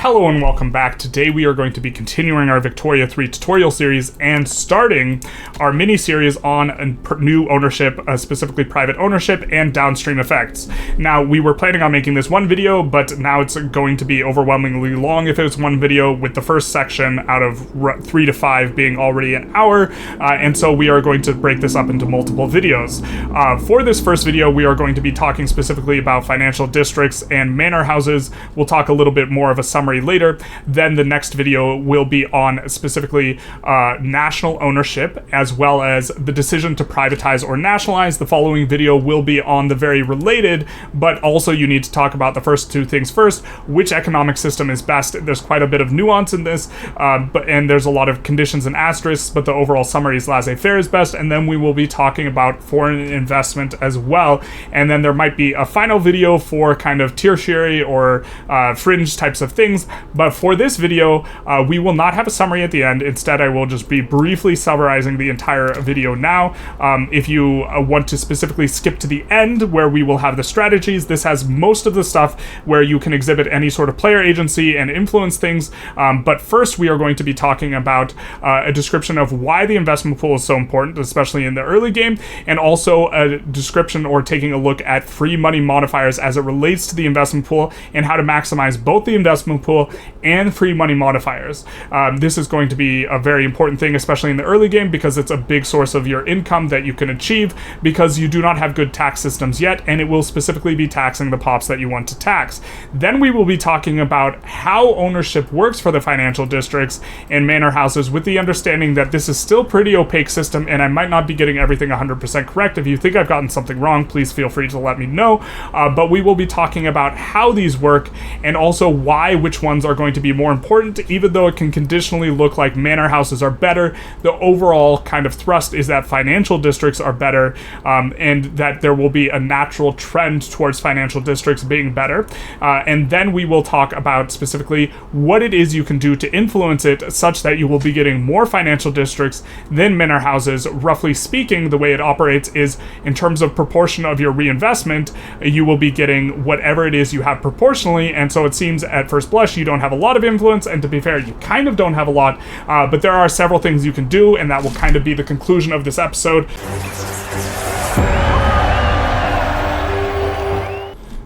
Hello and welcome back. Today we are going to be continuing our Victoria 3 tutorial series and starting our mini-series on new ownership, specifically private ownership and downstream effects. Now, we were planning on making this one video, but now it's going to be overwhelmingly long if it's one video, with the first section out of 3 to 5 being already an hour, and so we are going to break this up into multiple videos. For this first video, we are going to be talking specifically about financial districts and manor houses. We'll talk a little bit more of a summary later. Then the next video will be on specifically national ownership, as well as the decision to privatize or nationalize. The following video will be on the very related, but also you need to talk about the first two things first. Which economic system is best? There's quite a bit of nuance in this, and there's a lot of conditions and asterisks, but the overall summary is laissez-faire is best. And then we will be talking about foreign investment as well. And then there might be a final video for kind of tertiary or fringe types of things. But for this video, we will not have a summary at the end. Instead, I will just be briefly summarizing the entire video now. If you want to specifically skip to the end where we will have the strategies, this has most of the stuff where you can exhibit any sort of player agency and influence things. But first, we are going to be talking about a description of why the investment pool is so important, especially in the early game, and also a description or taking a look at free money modifiers as it relates to the investment pool and how to maximize both the investment pool and free money modifiers. This is going to be a very important thing, especially in the early game, because it's a big source of your income that you can achieve because you do not have good tax systems yet, and it will specifically be taxing the pops that you want to tax. Then we will be talking about how ownership works for the financial districts and manor houses, with the understanding that this is still pretty opaque system, and I might not be getting everything 100% correct. If you think I've gotten something wrong, please feel free to let me know. But we will be talking about how these work and also why which ones are going to be more important. Even though it can conditionally look like manor houses are better, the overall kind of thrust is that financial districts are better, and that there will be a natural trend towards financial districts being better. And then we will talk about specifically what it is you can do to influence it such that you will be getting more financial districts than manor houses. Roughly speaking, the way it operates is in terms of proportion of your reinvestment, you will be getting whatever it is you have proportionally, and so it seems at first blush you don't have a lot of influence, and to be fair, you kind of don't have a lot, but there are several things you can do, and that will kind of be the conclusion of this episode.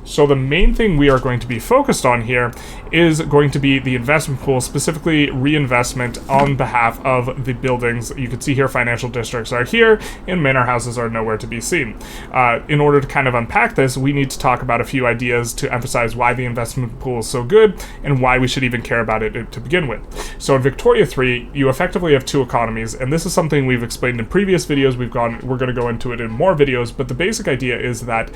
So the main thing we are going to be focused on here is going to be the investment pool, specifically reinvestment on behalf of the buildings. You can see here financial districts are here and manor houses are nowhere to be seen. In order to kind of unpack this, we need to talk about a few ideas to emphasize why the investment pool is so good and why we should even care about it to begin with. So in Victoria 3, you effectively have two economies, and this is something we've explained in previous videos. We're going to go into it in more videos, but the basic idea is that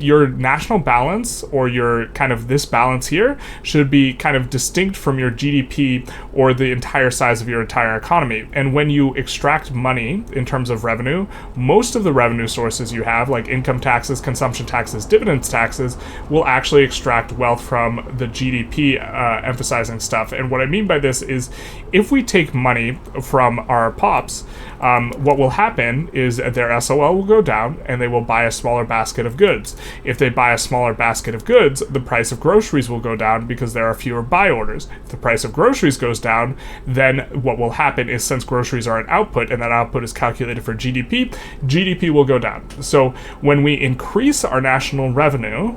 your national balance, or your kind of this balance here, should be kind of distinct from your GDP or the entire size of your entire economy. And when you extract money in terms of revenue, most of the revenue sources you have, like income taxes, consumption taxes, dividends taxes, will actually extract wealth from the GDP, emphasizing stuff. And what I mean by this is, if we take money from our pops, what will happen is their SOL will go down and they will buy a smaller basket of goods. If they buy a smaller basket of goods, the price of groceries will go down because there are fewer buy orders. If the price of groceries goes down, then what will happen is, since groceries are an output and that output is calculated for GDP will go down. So when we increase our national revenue,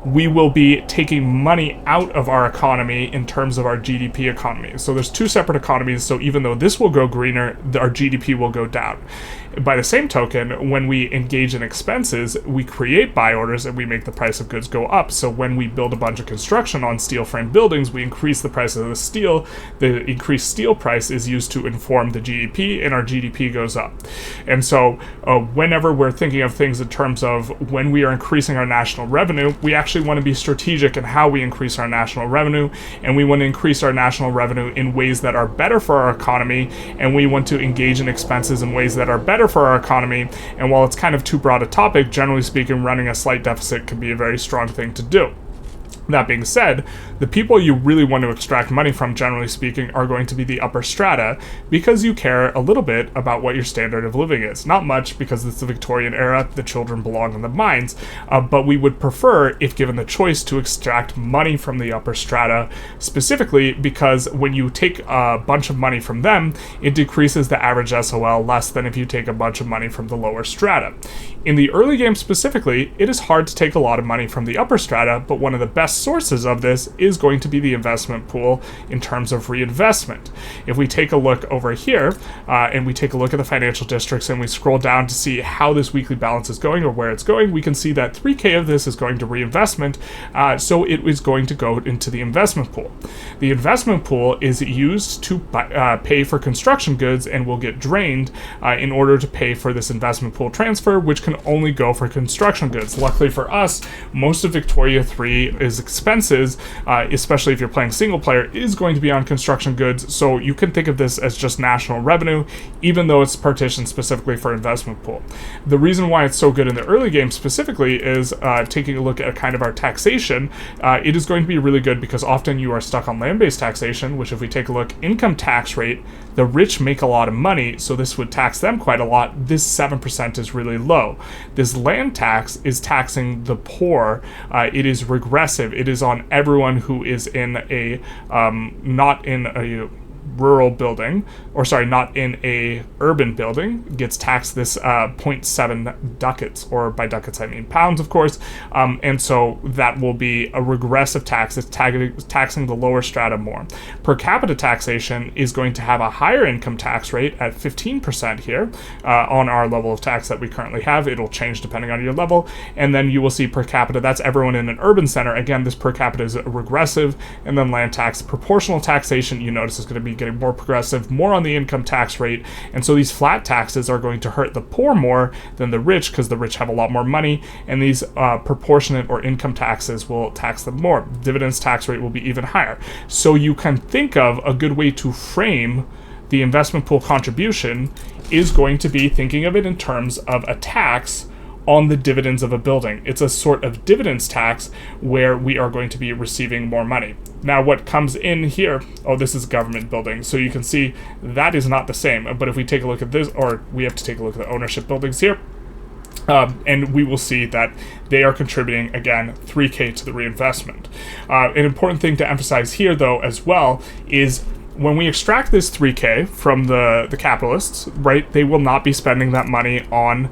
we will be taking money out of our economy in terms of our GDP economy. So there's two separate economies, so even though this will go greener, our GDP will go down. By the same token, when we engage in expenses, we create buy orders and we make the price of goods go up. So when we build a bunch of construction on steel frame buildings, we increase the price of the steel. The increased steel price is used to inform the GDP, and our GDP goes up. And so whenever we're thinking of things in terms of when we are increasing our national revenue, we actually want to be strategic in how we increase our national revenue, and we want to increase our national revenue in ways that are better for our economy, and we want to engage in expenses in ways that are better for our economy. And while it's kind of too broad a topic, generally speaking, running a slight deficit can be a very strong thing to do. That being said, the people you really want to extract money from, generally speaking, are going to be the upper strata, because you care a little bit about what your standard of living is. Not much, because it's the Victorian era, the children belong in the mines, but we would prefer, if given the choice, to extract money from the upper strata, specifically because when you take a bunch of money from them, it decreases the average SOL less than if you take a bunch of money from the lower strata. In the early game specifically, it is hard to take a lot of money from the upper strata, but one of the best sources of this is going to be the investment pool in terms of reinvestment. If we take a look over here, and we take a look at the financial districts and we scroll down to see how this weekly balance is going or where it's going, we can see that 3K of this is going to reinvestment, so it is going to go into the investment pool. The investment pool is used to pay for construction goods and will get drained in order to pay for this investment pool transfer, which can only go for construction goods. Luckily for us, most of Victoria 3 is expenses, especially if you're playing single player, is going to be on construction goods, so you can think of this as just national revenue, even though it's partitioned specifically for investment pool. The reason why it's so good in the early game specifically is taking a look at kind of our taxation. It is going to be really good because often you are stuck on land-based taxation, which if we take a look, income tax rate, the rich make a lot of money, so this would tax them quite a lot. This 7% is really low. This land tax is taxing the poor. It is regressive. It is on everyone who is in a, not in a rural building, or sorry, not in a urban building, gets taxed this 0.7 ducats, or by ducats I mean pounds, of course, and so that will be a regressive tax. It's taxing the lower strata more. Per capita taxation is going to have a higher income tax rate at 15% here on our level of tax that we currently have. It'll change depending on your level, and then you will see per capita, that's everyone in an urban center. Again, this per capita is regressive, and then land tax, proportional taxation, you notice is going to be getting more progressive, more on the income tax rate, and so these flat taxes are going to hurt the poor more than the rich, because the rich have a lot more money, and these proportionate or income taxes will tax them more. Dividends tax rate will be even higher. So you can think of a good way to frame the investment pool contribution is going to be thinking of it in terms of a tax on the dividends of a building. It's a sort of dividends tax where we are going to be receiving more money. Now what comes in here, oh, this is a government building, so you can see that is not the same. But if we take a look at this, or we have to take a look at the ownership buildings here, and we will see that they are contributing, again, 3K to the reinvestment. An important thing to emphasize here, though, as well, is when we extract this 3K from the capitalists, right, they will not be spending that money on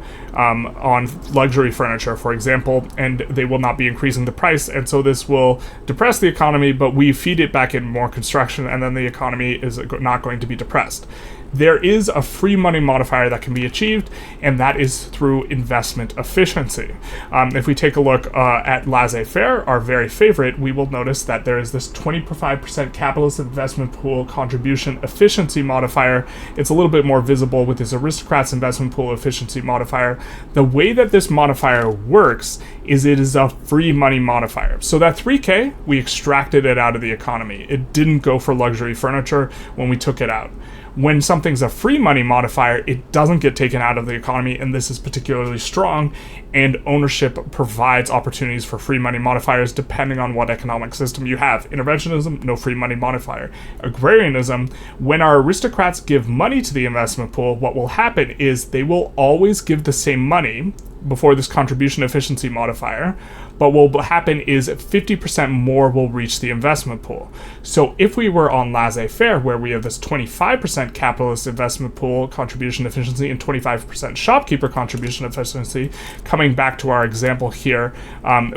luxury furniture, for example, and they will not be increasing the price, and so this will depress the economy, but we feed it back in more construction, and then the economy is not going to be depressed. There is a free money modifier that can be achieved, and that is through investment efficiency. If we take a look at laissez-faire, our very favorite, we will notice that there is this 25% capitalist investment pool contribution efficiency modifier. It's a little bit more visible with this aristocrats investment pool efficiency modifier. The way that this modifier works is it is a free money modifier. So that 3K, we extracted it out of the economy. It didn't go for luxury furniture when we took it out. When something's a free money modifier, it doesn't get taken out of the economy, and this is particularly strong, and ownership provides opportunities for free money modifiers depending on what economic system you have. Interventionism, no free money modifier. Agrarianism, when our aristocrats give money to the investment pool, what will happen is they will always give the same money before this contribution efficiency modifier, but what will happen is 50% more will reach the investment pool. So if we were on laissez-faire, where we have this 25% capitalist investment pool contribution efficiency and 25% shopkeeper contribution efficiency, coming back to our example here,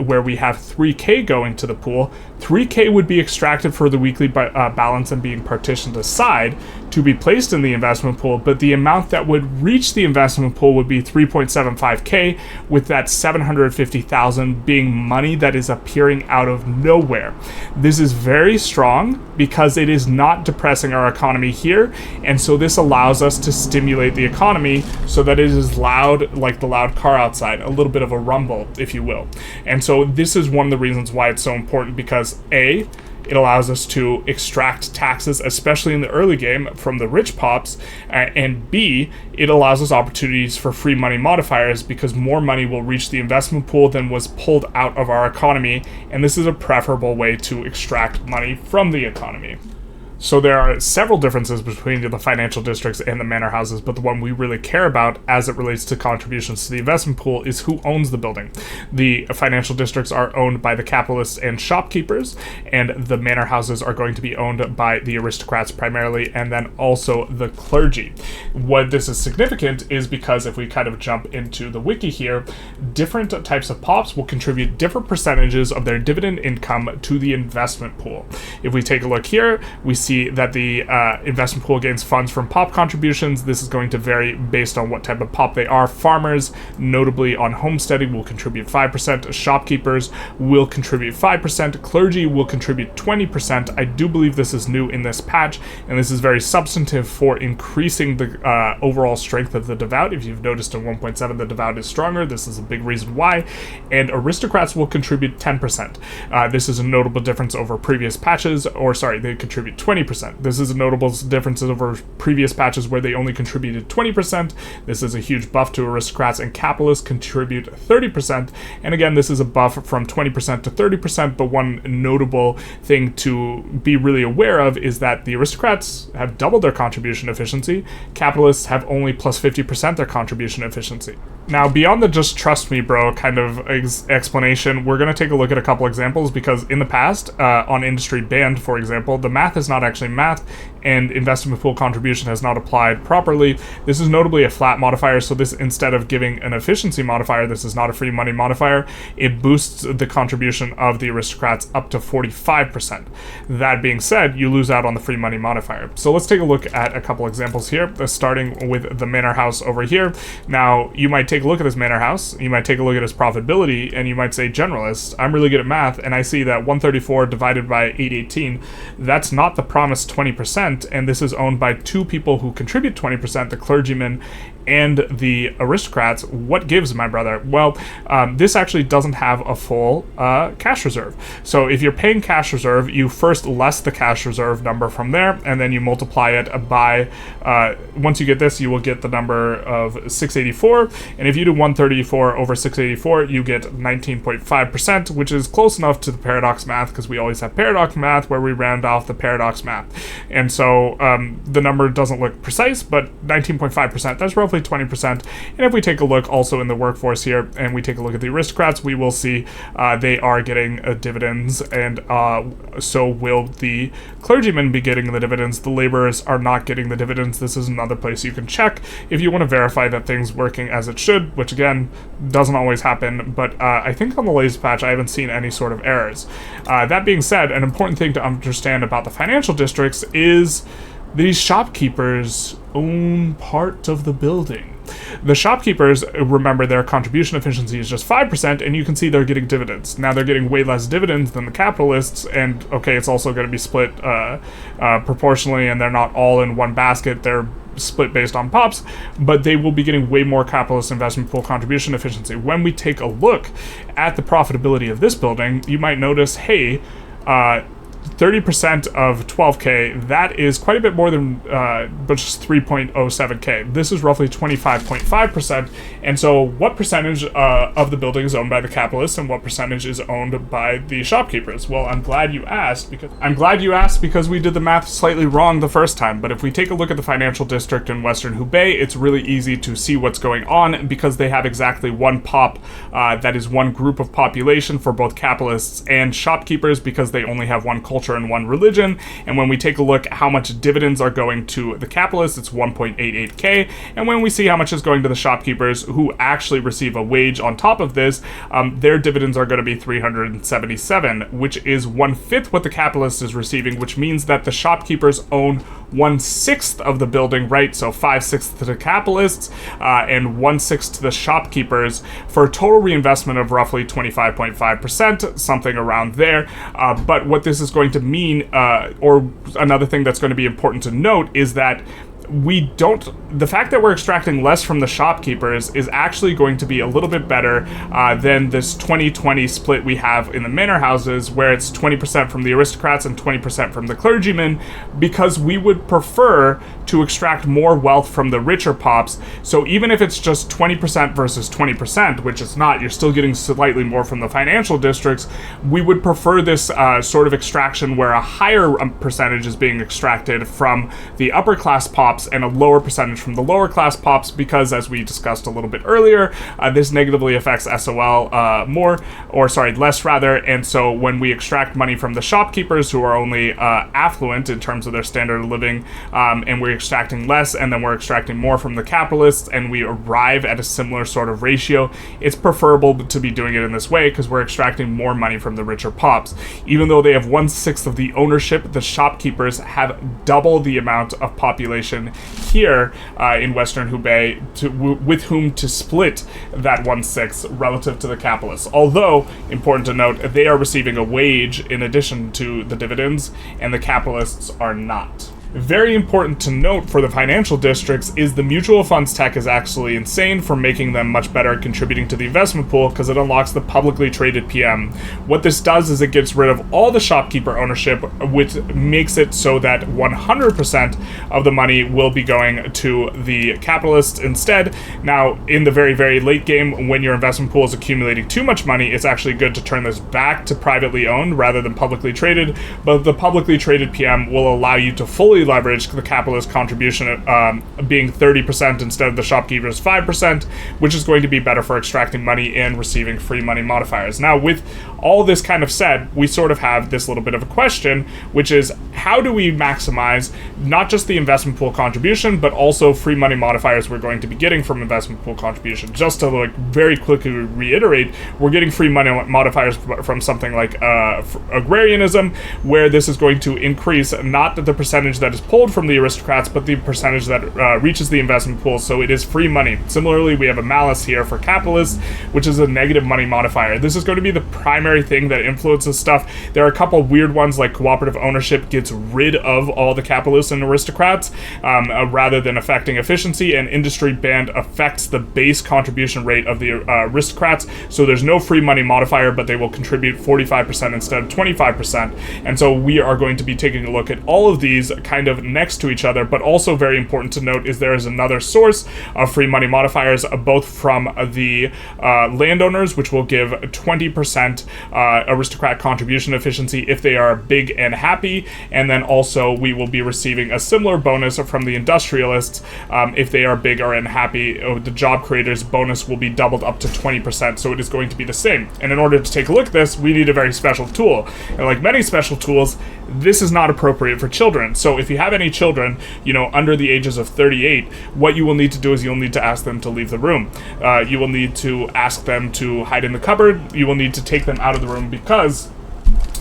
where we have 3K going to the pool, 3K would be extracted for the weekly balance and being partitioned aside to be placed in the investment pool, but the amount that would reach the investment pool would be 3.75K, with that 750,000 being money that is appearing out of nowhere. This is very strong because it is not depressing our economy here, and so this allows us to stimulate the economy so that it is loud, like the loud car outside, a little bit of a rumble, if you will. And so this is one of the reasons why it's so important, because A, it allows us to extract taxes, especially in the early game, from the rich pops, and B, it allows us opportunities for free money modifiers because more money will reach the investment pool than was pulled out of our economy, and this is a preferable way to extract money from the economy. So there are several differences between the financial districts and the manor houses, but the one we really care about as it relates to contributions to the investment pool is who owns the building. The financial districts are owned by the capitalists and shopkeepers, and the manor houses are going to be owned by the aristocrats primarily, and then also the clergy. What this is significant is because if we kind of jump into the wiki here, different types of pops will contribute different percentages of their dividend income to the investment pool. If we take a look here, we see that the investment pool gains funds from pop contributions. This is going to vary based on what type of pop they are. Farmers, notably on homesteading, will contribute 5%. Shopkeepers will contribute 5%. Clergy will contribute 20%. I do believe this is new in this patch, and this is very substantive for increasing the overall strength of the devout. If you've noticed in 1.7, the devout is stronger. This is a big reason why. And aristocrats will contribute 10%. This is a notable difference over previous patches, they contribute 20%. This is a notable difference over previous patches where they only contributed 20%. This is a huge buff to aristocrats, and capitalists contribute 30%. And again, this is a buff from 20% to 30%, but one notable thing to be really aware of is that the aristocrats have doubled their contribution efficiency. Capitalists have only plus 50% their contribution efficiency. Now, beyond the just trust me, bro kind of explanation, we're going to take a look at a couple examples because in the past, on Industry Banned, for example, the math is not actually math, and investment pool contribution has not applied properly. This is notably a flat modifier, so this, instead of giving an efficiency modifier, this is not a free money modifier. It boosts the contribution of the aristocrats up to 45%. That being said, you lose out on the free money modifier. So let's take a look at a couple examples here, starting with the manor house over here. Now, you might take a look at this manor house, you might take a look at its profitability, and you might say, generalist, I'm really good at math, and I see that 134 divided by 818, that's not the promised 20%, and this is owned by two people who contribute 20%, the clergyman and the aristocrats. What gives, my brother? Well, this actually doesn't have a full cash reserve. So if you're paying cash reserve, you first less the cash reserve number from there, and then you multiply it by, once you get this, you will get the number of 684, and if you do 134 over 684, you get 19.5%, which is close enough to the paradox math, because we always have paradox math where we round off the paradox math. And so the number doesn't look precise, but 19.5%, that's roughly 20%. And if we take a look also in the workforce here, and we take a look at the aristocrats, we will see they are getting dividends, and so will the clergymen be getting the dividends. The laborers are not getting the dividends. This is another place you can check if you want to verify that things working as it should, which again, doesn't always happen, but I think on the latest patch I haven't seen any sort of errors. That being said, an important thing to understand about the financial districts is these shopkeepers own part of the building. The shopkeepers, remember, their contribution efficiency is just 5%, and you can see they're getting dividends. Now, they're getting way less dividends than the capitalists, and okay, it's also going to be split proportionally, and they're not all in one basket. They're split based on pops, but they will be getting way more capitalist investment pool contribution efficiency. When we take a look at the profitability of this building, you might notice, hey, 30% of 12K, that is quite a bit more than just 3.07K. This is roughly 25.5%. And so what percentage of the building is owned by the capitalists and what percentage is owned by the shopkeepers? Well, I'm glad you asked because we did the math slightly wrong the first time. But if we take a look at the financial district in Western Hubei, it's really easy to see what's going on because they have exactly one pop that is one group of population for both capitalists and shopkeepers because they only have one culture and one religion. And when we take a look at how much dividends are going to the capitalists, it's 1.88K. And when we see how much is going to the shopkeepers who actually receive a wage on top of this, their dividends are going to be 377, which is 1/5 what the capitalist is receiving, which means that the shopkeepers own 1/6 of the building, right? So 5/6 to the capitalists and 1/6 to the shopkeepers for a total reinvestment of roughly 25.5%, something around there. But what this is going to mean, or another thing that's going to be important to note, is that the fact that we're extracting less from the shopkeepers is actually going to be a little bit better than this 20-20 split we have in the manor houses, where it's 20% from the aristocrats and 20% from the clergymen, because we would prefer to extract more wealth from the richer pops. So even if it's just 20% versus 20%, which it's not, you're still getting slightly more from the financial districts, we would prefer this sort of extraction where a higher percentage is being extracted from the upper class pops and a lower percentage from the lower class pops, because as we discussed a little bit earlier, this negatively affects SOL less rather, and so when we extract money from the shopkeepers who are only affluent in terms of their standard of living, and we're extracting less, and then we're extracting more from the capitalists, and we arrive at a similar sort of ratio, it's preferable to be doing it in this way because we're extracting more money from the richer pops. Even though they have 1/6 of the ownership, the shopkeepers have double the amount of population here in Western Hubei with whom to split that 1/6 relative to the capitalists. Although, important to note, they are receiving a wage in addition to the dividends, and the capitalists are not. Very important to note for the financial districts is the mutual funds tech is actually insane for making them much better at contributing to the investment pool, because it unlocks the publicly traded PM. What this does is it gets rid of all the shopkeeper ownership, which makes it so that 100% of the money will be going to the capitalists instead. Now, in the very, very late game, when your investment pool is accumulating too much money, it's actually good to turn this back to privately owned rather than publicly traded, but the publicly traded PM will allow you to fully leverage the capitalist contribution being 30% instead of the shopkeepers 5%, which is going to be better for extracting money and receiving free money modifiers. Now, with all this kind of said, we sort of have this little bit of a question, which is how do we maximize not just the investment pool contribution, but also free money modifiers we're going to be getting from investment pool contribution. Just to very quickly reiterate, we're getting free money modifiers from something like agrarianism, where this is going to increase not the percentage that is pulled from the aristocrats, but the percentage that reaches the investment pool, so it is free money. Similarly, we have a malus here for capitalists, which is a negative money modifier. This is going to be the primary thing that influences stuff. There are a couple of weird ones, like cooperative ownership gets rid of all the capitalists and aristocrats rather than affecting efficiency, and industry band affects the base contribution rate of the aristocrats, so there's no free money modifier, but they will contribute 45% instead of 25%. And so we are going to be taking a look at all of these kind of next to each other, but also very important to note is there is another source of free money modifiers, both from the landowners, which will give 20% aristocrat contribution efficiency if they are big and happy, and then also we will be receiving a similar bonus from the industrialists if they are big or unhappy. The job creators bonus will be doubled up to 20%, so it is going to be the same. And in order to take a look at this, we need a very special tool, and like many special tools, this is not appropriate for children. So if you have any children, under the ages of 38, what you will need to do is you'll need to ask them to leave the room. You will need to ask them to hide in the cupboard. You will need to take them out of the room because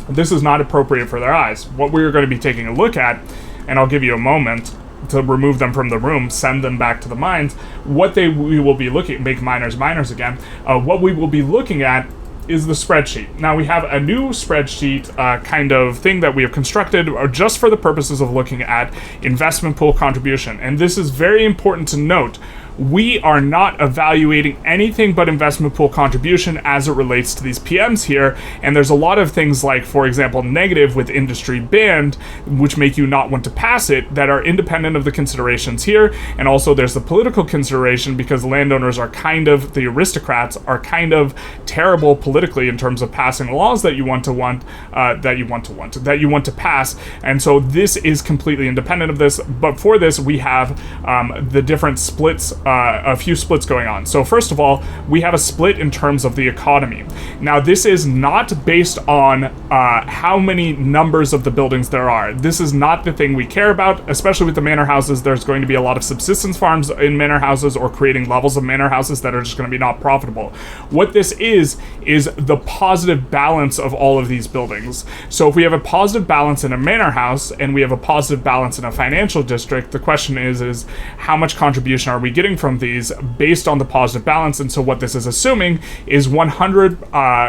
this is not appropriate for their eyes. What we're going to be taking a look at, and I'll give you a moment to remove them from the room, send them back to the mines, we will be looking, make miners again, what we will be looking at is the spreadsheet. Now we have a new spreadsheet kind of thing that we have constructed just for the purposes of looking at investment pool contribution. And this is very important to note. We are not evaluating anything but investment pool contribution as it relates to these PMs here, and there's a lot of things like, for example, negative with industry banned, which make you not want to pass it, that are independent of the considerations here, and also there's the political consideration because landowners are the aristocrats are kind of terrible politically in terms of passing laws that you want to pass, and so this is completely independent of this, but for this we have the different splits, a few splits going on. So first of all, we have a split in terms of the economy. Now this is not based on how many numbers of the buildings there are. This is not the thing we care about, especially with the manor houses. There's going to be a lot of subsistence farms in manor houses or creating levels of manor houses that are just going to be not profitable. What this is the positive balance of all of these buildings. So if we have a positive balance in a manor house and we have a positive balance in a financial district, the question is how much contribution are we getting coming from these based on the positive balance. And so what this is assuming is 100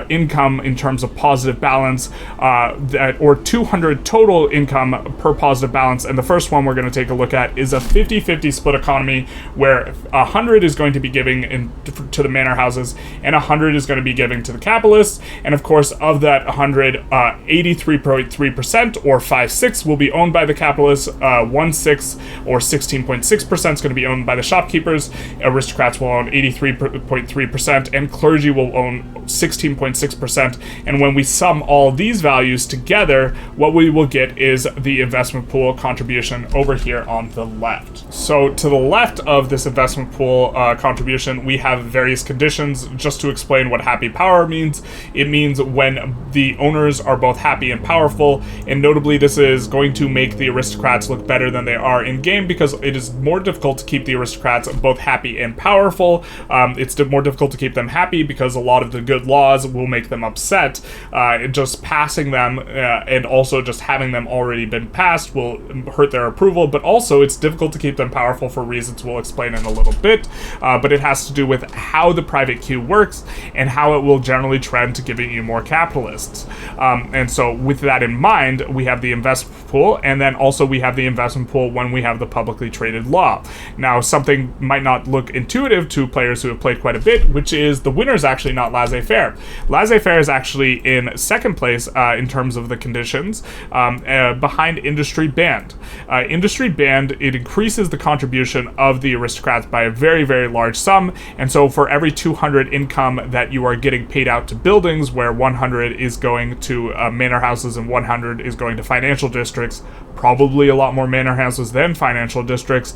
income in terms of positive balance, or 200 total income per positive balance. And the first one we're going to take a look at is a 50-50 split economy, where 100 is going to be giving to the manor houses and 100 is going to be giving to the capitalists. And of course, of that 100, 83.3% or 5/6 will be owned by the capitalists, 1/6 or 16.6% is going to be owned by the shopkeepers, aristocrats will own 83.3%, and clergy will own 16.6%. And when we sum all these values together, what we will get is the investment pool contribution over here on the left. So to the left of this investment pool contribution, we have various conditions. Just to explain what happy power means, it means when the owners are both happy and powerful, and notably this is going to make the aristocrats look better than they are in game, because it is more difficult to keep the aristocrats both happy and powerful. It's more difficult to keep them happy because a lot of the good laws will make them upset. Just passing them and also just having them already been passed will hurt their approval, but also it's difficult to keep them powerful for reasons we'll explain in a little bit. But it has to do with how the private queue works and how it will generally trend to giving you more capitalists. And so with that in mind, we have the investment pool, and then also we have the investment pool when we have the publicly traded law. Now, something might not look intuitive to players who have played quite a bit, which is the winner is actually not laissez-faire. Laissez-faire is actually in second place in terms of the conditions, behind industry band. Industry band, it increases the contribution of the aristocrats by a very, very large sum, and so for every 200 income that you are getting paid out to buildings, where 100 is going to manor houses and 100 is going to financial districts, probably a lot more manor houses than financial districts,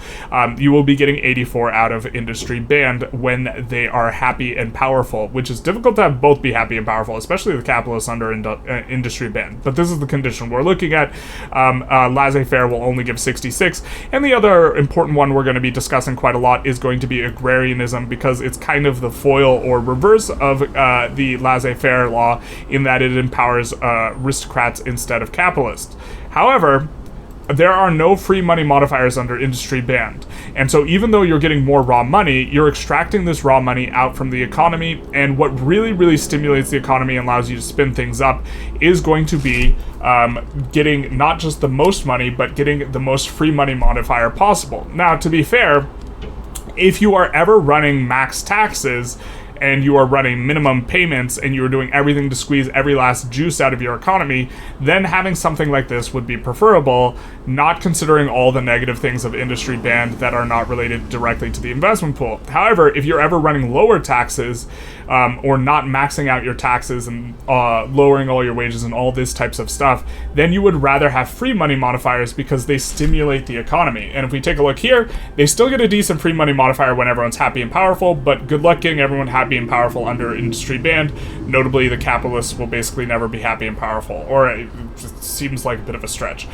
you will be getting 84 out of industry band when they are happy and powerful, which is difficult to have both be happy and powerful, especially the capitalists under industry band. But this is the condition we're looking at. Laissez-faire will only give 66, and the other important one we're going to be discussing quite a lot is going to be agrarianism, because it's kind of the foil or reverse of the laissez-faire law, in that it empowers aristocrats instead of capitalists. However, there are no free money modifiers under industry band. And so even though you're getting more raw money, you're extracting this raw money out from the economy, and what really, really stimulates the economy and allows you to spin things up is going to be getting not just the most money, but getting the most free money modifier possible. Now, to be fair, if you are ever running max taxes, and you are running minimum payments, and you are doing everything to squeeze every last juice out of your economy, then having something like this would be preferable, not considering all the negative things of industry band that are not related directly to the investment pool. However, if you're ever running lower taxes, or not maxing out your taxes and lowering all your wages and all these types of stuff, then you would rather have free money modifiers, because they stimulate the economy. And if we take a look here, they still get a decent free money modifier when everyone's happy and powerful, but good luck getting everyone happy and powerful under industry band. Notably, the capitalists will basically never be happy and powerful, or it seems like a bit of a stretch.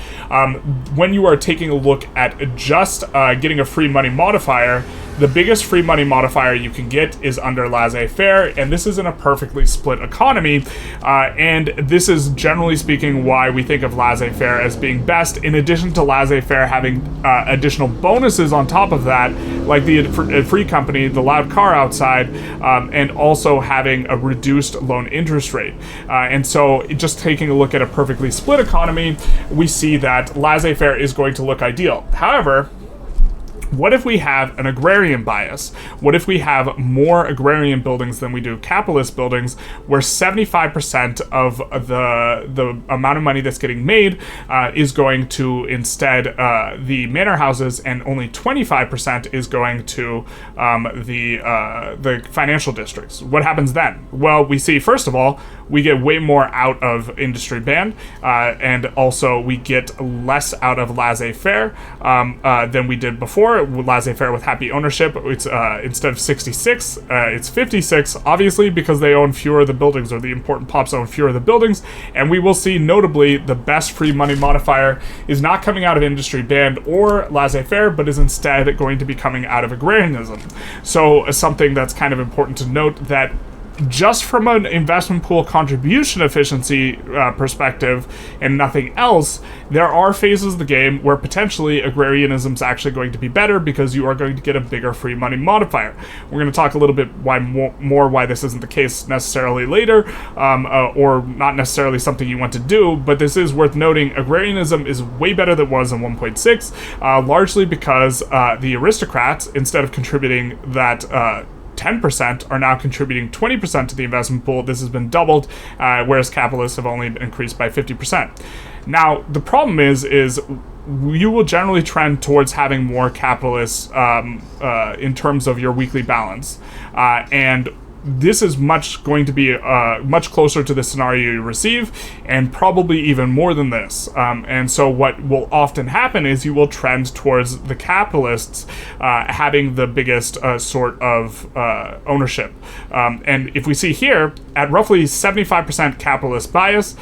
When you are taking a look at just getting a free money modifier, the biggest free money modifier you can get is under laissez-faire, and this is in a perfectly split economy, and this is generally speaking why we think of laissez-faire as being best, in addition to laissez-faire having additional bonuses on top of that, like the free company, the loud car outside, and also having a reduced loan interest rate. And so just taking a look at a perfectly split economy, we see that laissez-faire is going to look ideal. However, what if we have an agrarian bias? What if we have more agrarian buildings than we do capitalist buildings, where 75% of the amount of money that's getting made is going to instead the manor houses, and only 25% is going to the financial districts? What happens then? Well, we see, first of all, we get way more out of industry band, and also we get less out of laissez-faire than we did before. Laissez-faire with happy ownership, it's instead of 66, it's 56, obviously, because they own fewer of the buildings, or the important pops own fewer of the buildings. And we will see, notably, the best free money modifier is not coming out of industry band or laissez-faire, but is instead going to be coming out of agrarianism. So something that's kind of important to note, that just from an investment pool contribution efficiency perspective and nothing else, there are phases of the game where potentially agrarianism is actually going to be better because you are going to get a bigger free money modifier. We're going to talk a little bit why this isn't the case necessarily later, or not necessarily something you want to do, but this is worth noting. Agrarianism is way better than it was in 1.6, largely because the aristocrats, instead of contributing that 10%, are now contributing 20% to the investment pool. This has been doubled, whereas capitalists have only increased by 50%. Now, the problem is you will generally trend towards having more capitalists in terms of your weekly balance, and this is going to be much closer to the scenario you receive, and probably even more than this. And so what will often happen is you will trend towards the capitalists having the biggest sort of ownership. And if we see here, at roughly 75% capitalist bias,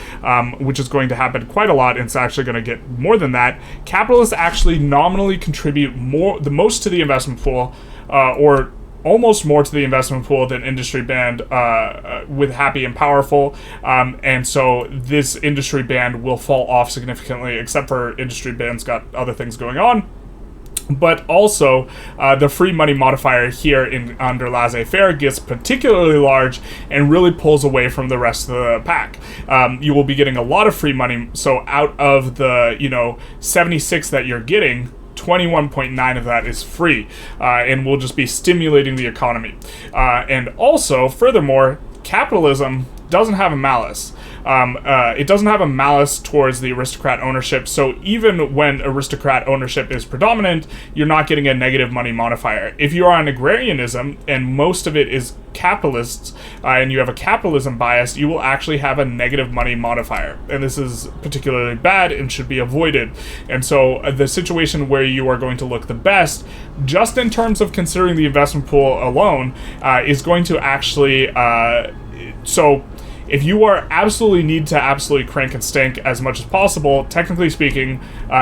which is going to happen quite a lot, and it's actually going to get more than that, capitalists actually nominally contribute the most to the investment pool, or almost more to the investment pool than industry band with happy and powerful, and so this industry band will fall off significantly, except for industry band's got other things going on. But also, the free money modifier here under laissez-faire gets particularly large and really pulls away from the rest of the pack. You will be getting a lot of free money, so out of the 76 that you're getting, 21.9 of that is free, and will just be stimulating the economy. And also, furthermore, capitalism doesn't have a malice. It doesn't have a malice towards the aristocrat ownership, so even when aristocrat ownership is predominant, you're not getting a negative money modifier. If you are on agrarianism, and most of it is capitalists, and you have a capitalism bias, you will actually have a negative money modifier, and this is particularly bad and should be avoided. And so the situation where you are going to look the best, just in terms of considering the investment pool alone, is going to actually so if you are need to absolutely crank and stank as much as possible, technically speaking,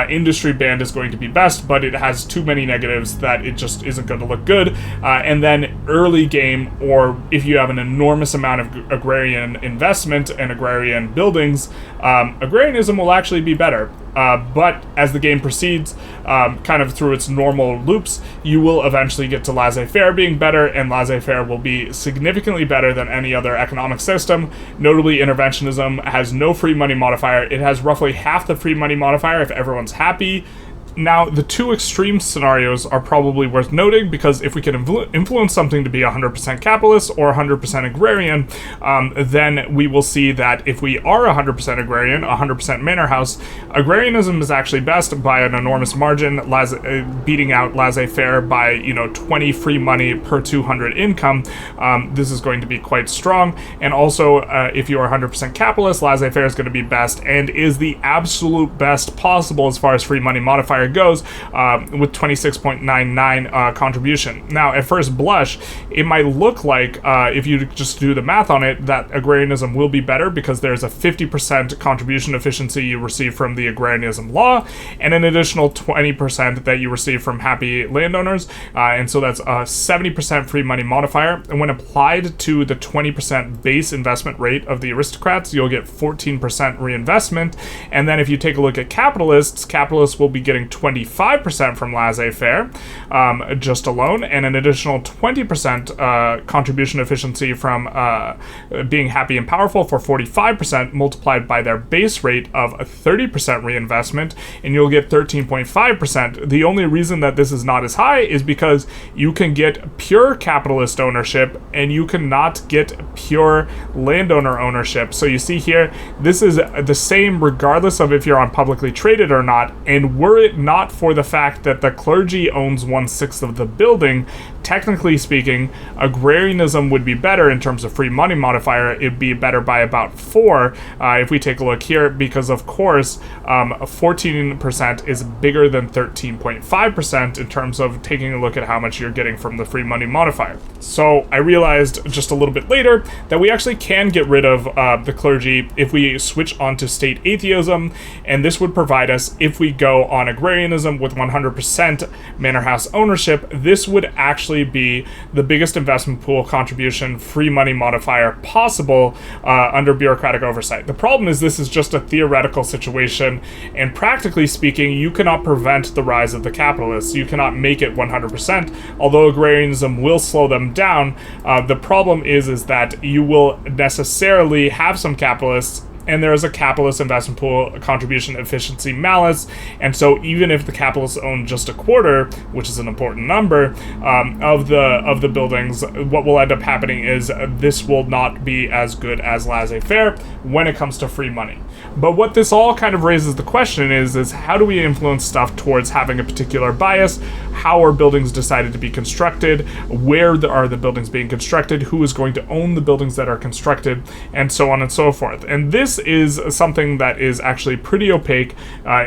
industry band is going to be best, but it has too many negatives that it just isn't going to look good. And then early game, or if you have an enormous amount of agrarian investment and agrarian buildings, agrarianism will actually be better. But as the game proceeds, kind of through its normal loops, you will eventually get to laissez-faire being better, and laissez-faire will be significantly better than any other economic system. Notably, interventionism has no free money modifier. It has roughly half the free money modifier if everyone's happy. Now, the two extreme scenarios are probably worth noting, because if we can influence something to be 100% capitalist or 100% agrarian, then we will see that if we are 100% agrarian, 100% manor house, agrarianism is actually best by an enormous margin, beating out laissez-faire by 20 free money per 200 income. This is going to be quite strong. And also, if you are 100% capitalist, laissez-faire is going to be best, and is the absolute best possible as far as free money modifier goes, with 26.99 contribution. Now, at first blush, it might look like, if you just do the math on it, that agrarianism will be better because there's a 50% contribution efficiency you receive from the agrarianism law, and an additional 20% that you receive from happy landowners, and so that's a 70% free money modifier. And when applied to the 20% base investment rate of the aristocrats, you'll get 14% reinvestment. And then if you take a look at capitalists will be getting 25% from laissez-faire just alone, and an additional 20% contribution efficiency from being happy and powerful for 45%, multiplied by their base rate of 30% reinvestment, and you'll get 13.5%. The only reason that this is not as high is because you can get pure capitalist ownership and you cannot get pure landowner ownership. So you see here, this is the same regardless of if you're on publicly traded or not, and were it not for the fact that the clergy owns 1/6 of the building, technically speaking, agrarianism would be better in terms of free money modifier. It'd be better by about 4 if we take a look here, because of course 14% is bigger than 13.5% in terms of taking a look at how much you're getting from the free money modifier. So I realized just a little bit later that we actually can get rid of the clergy if we switch onto state atheism, and this would provide us, if we go on agrarianism, agrarianism with 100% manor house ownership, this would actually be the biggest investment pool contribution free money modifier possible under bureaucratic oversight. The problem is this is just a theoretical situation, and practically speaking, you cannot prevent the rise of the capitalists. You cannot make it 100%, although agrarianism will slow them down. The problem is that you will necessarily have some capitalists, and there is a capitalist investment pool contribution efficiency malus, and so even if the capitalists own just a quarter, which is an important number, of the buildings, what will end up happening is this will not be as good as laissez-faire when it comes to free money. But what this all kind of raises the question is how do we influence stuff towards having a particular bias? How are buildings decided to be constructed? Where are the buildings being constructed? Who is going to own the buildings that are constructed? And so on and so forth. And this is something that is actually pretty opaque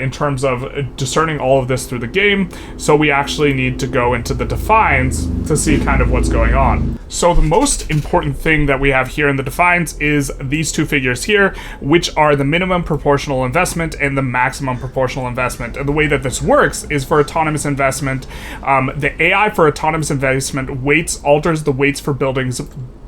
in terms of discerning all of this through the game. So we actually need to go into the defines to see kind of what's going on. So the most important thing that we have here in the defines is these two figures here, which are the minimum proportional investment and the maximum proportional investment. And the way that this works is for autonomous investment, the AI for autonomous investment alters the weights for buildings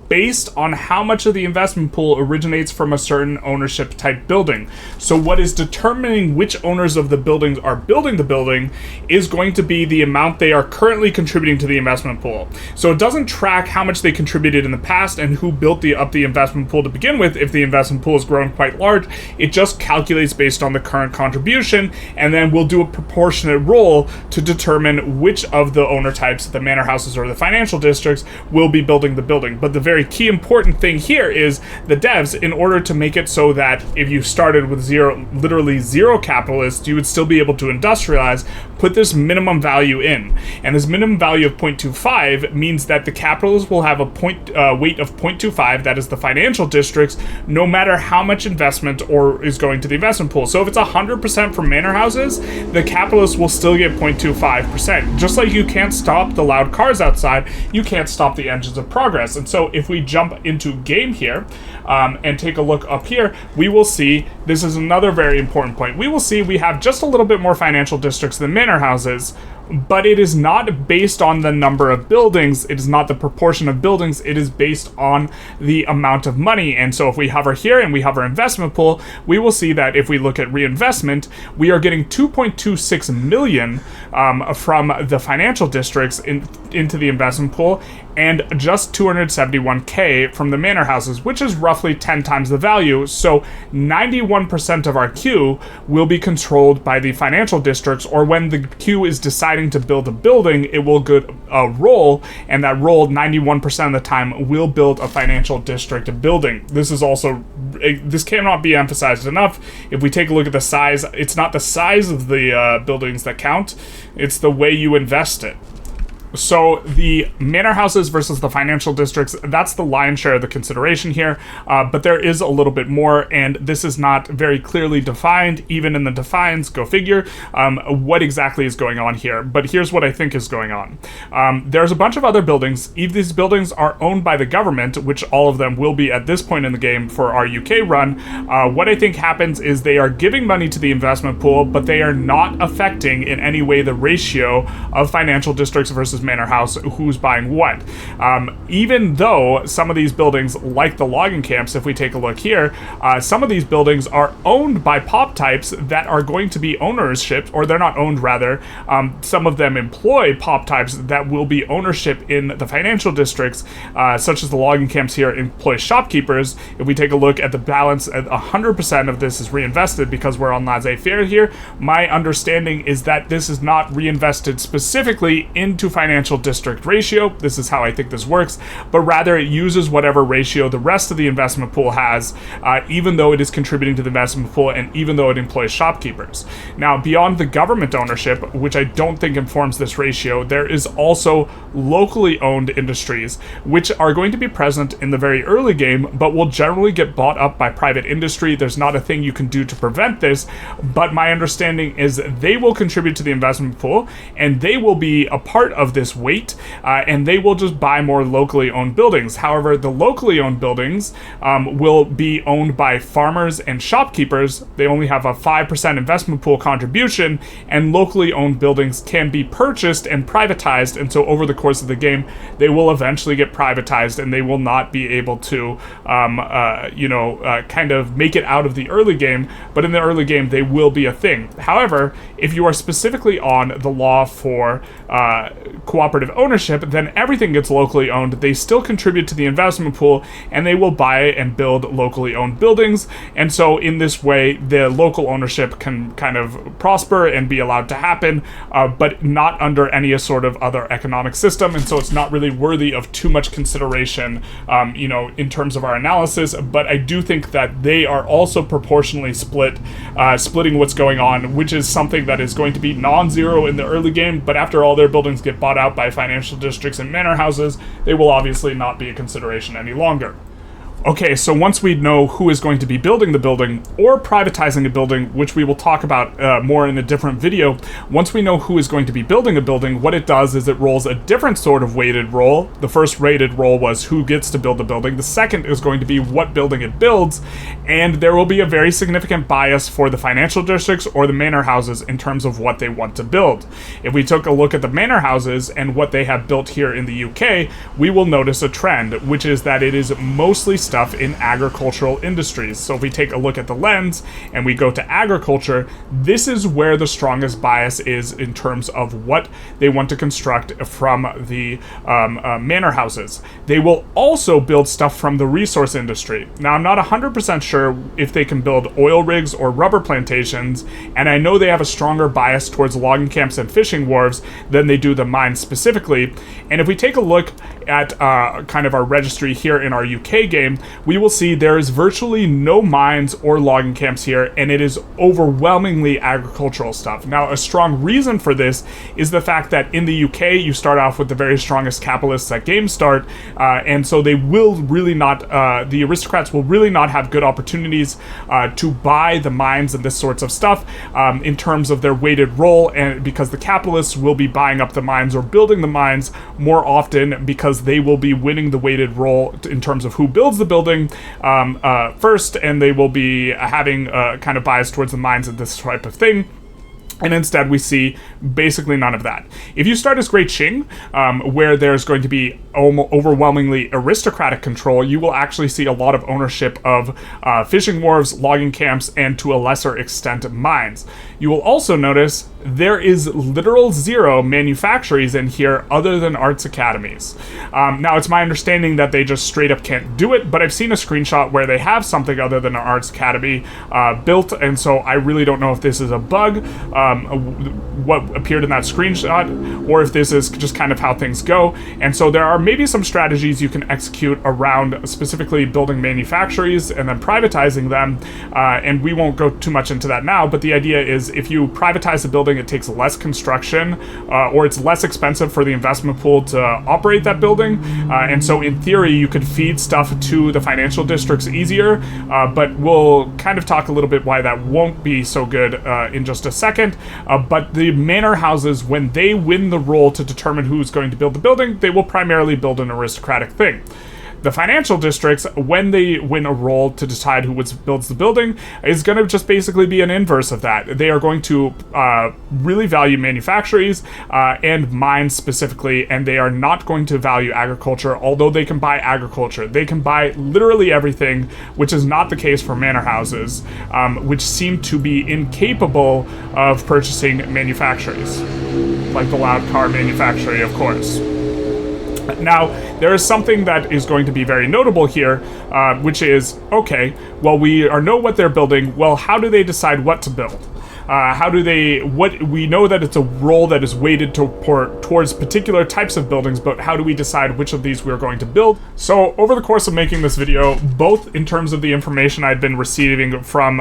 based on how much of the investment pool originates from a certain ownership type building. So what is determining which owners of the buildings are building the building is going to be the amount they are currently contributing to the investment pool. So it doesn't track how much they contributed in the past and who built up the investment pool to begin with if the investment pool has grown quite large. It just calculates based on the current contribution, and then we'll do a proportionate roll to determine which of the owner types, the manor houses or the financial districts, will be building the building. But the very key important thing here is the devs, in order to make it so that if you started with literally zero capitalists, you would still be able to industrialize, put this minimum value in. And this minimum value of 0.25 means that the capitalists will have a weight of 0.25, that is the financial districts, no matter how much investment is going to the investment pool. So if it's 100% for manor houses, the capitalists will still get 0.25%. Just like you can't stop the loud cars outside, you can't stop the engines of progress. And so if we jump into game here and take a look up here, we will see, this is another very important point, we will see we have just a little bit more financial districts than manor houses, but it is not based on the number of buildings, it is not the proportion of buildings, it is based on the amount of money. And so if we hover here and we hover investment pool, we will see that if we look at reinvestment, we are getting 2.26 million from the financial districts into the investment pool, and just 271k from the manor houses, which is roughly 10 times the value. So 91% of our queue will be controlled by the financial districts, or when the queue is deciding to build a building, it will get a roll, and that roll 91% of the time will build a financial district building. This cannot be emphasized enough. If we take a look at the size, it's not the size of the buildings that count, it's the way you invest it. So the manor houses versus the financial districts, that's the lion's share of the consideration here, but there is a little bit more, and this is not very clearly defined, even in the defines, go figure, what exactly is going on here. But here's what I think is going on. There's a bunch of other buildings. If these buildings are owned by the government, which all of them will be at this point in the game for our UK run, what I think happens is they are giving money to the investment pool, but they are not affecting in any way the ratio of financial districts versus manor house, who's buying what. Even though some of these buildings, like the logging camps, if we take a look here, some of these buildings are owned by pop types that are going to be ownership, or they're not owned rather, some of them employ pop types that will be ownership in the financial districts, such as the logging camps here employ shopkeepers. If we take a look at the balance, 100% of this is reinvested because we're on laissez-faire here. My understanding is that this is not reinvested specifically into financial district ratio. This is how I think this works, but rather it uses whatever ratio the rest of the investment pool has, even though it is contributing to the investment pool and even though it employs shopkeepers. Now, beyond the government ownership, which I don't think informs this ratio, there is also locally owned industries, which are going to be present in the very early game, but will generally get bought up by private industry. There's not a thing you can do to prevent this, but my understanding is they will contribute to the investment pool, and they will be a part of this weight, and they will just buy more locally owned buildings. However, the locally owned buildings will be owned by farmers and shopkeepers. They only have a 5% investment pool contribution, and locally owned buildings can be purchased and privatized, and so over the course of the game, they will eventually get privatized, and they will not be able to, kind of make it out of the early game, but in the early game, they will be a thing. However, if you are specifically on the law for cooperative ownership, then everything gets locally owned. They still contribute to the investment pool, and they will buy and build locally owned buildings, and so in this way, the local ownership can kind of prosper and be allowed to happen, but not under any sort of other economic system, and so it's not really worthy of too much consideration, in terms of our analysis, but I do think that they are also proportionally splitting what's going on, which is something that is going to be non-zero in the early game, but after all their buildings get bought out by financial districts and manor houses, they will obviously not be a consideration any longer. Okay, so once we know who is going to be building the building or privatizing a building, which we will talk about more in a different video, once we know who is going to be building a building, what it does is it rolls a different sort of weighted roll. The first rated roll was who gets to build the building. The second is going to be what building it builds, and there will be a very significant bias for the financial districts or the manor houses in terms of what they want to build. If we took a look at the manor houses and what they have built here in the UK, we will notice a trend, which is that it is mostly stuff in agricultural industries. So if we take a look at the lens and we go to agriculture, this is where the strongest bias is in terms of what they want to construct from the manor houses. They will also build stuff from the resource industry. Now, I'm not 100% sure if they can build oil rigs or rubber plantations, and I know they have a stronger bias towards logging camps and fishing wharves than they do the mines specifically. And if we take a look at kind of our registry here in our UK game, we will see there is virtually no mines or logging camps here, and it is overwhelmingly agricultural stuff. Now, a strong reason for this is the fact that in the UK, you start off with the very strongest capitalists at game start, and so they will really not, the aristocrats will really not have good opportunities to buy the mines and this sorts of stuff in terms of their weighted role, and because the capitalists will be buying up the mines or building the mines more often because they will be winning the weighted role in terms of who builds the building first, and they will be having kind of bias towards the mines and this type of thing. And instead, we see basically none of that. If you start as Great Qing, where there's going to be overwhelmingly aristocratic control, you will actually see a lot of ownership of fishing wharves, logging camps, and to a lesser extent, mines. You will also notice there is literal zero manufactories in here other than arts academies. Now, it's my understanding that they just straight up can't do it, but I've seen a screenshot where they have something other than an arts academy built, and so I really don't know if this is a bug, what appeared in that screenshot, or if this is just kind of how things go. And so there are maybe some strategies you can execute around specifically building manufactories and then privatizing them, and we won't go too much into that now, but the idea is if you privatize a building, it takes less construction, or it's less expensive for the investment pool to operate that building, and so in theory you could feed stuff to the financial districts easier, but we'll kind of talk a little bit why that won't be so good in just a second. But the manor houses, when they win the role to determine who's going to build the building, they will primarily build an aristocratic thing. The financial districts, when they win a role to decide who builds the building, is going to just basically be an inverse of that. They are going to really value manufactories and mines specifically, and they are not going to value agriculture, although they can buy agriculture. They can buy literally everything, which is not the case for manor houses, which seem to be incapable of purchasing manufactories, like the loud car manufactory, of course. Now, there is something that is going to be very notable here, which is, okay, well, we know what they're building. Well, how do they decide what to build? We know that it's a role that is weighted towards particular types of buildings, but how do we decide which of these we're going to build? So over the course of making this video, both in terms of the information I'd been receiving from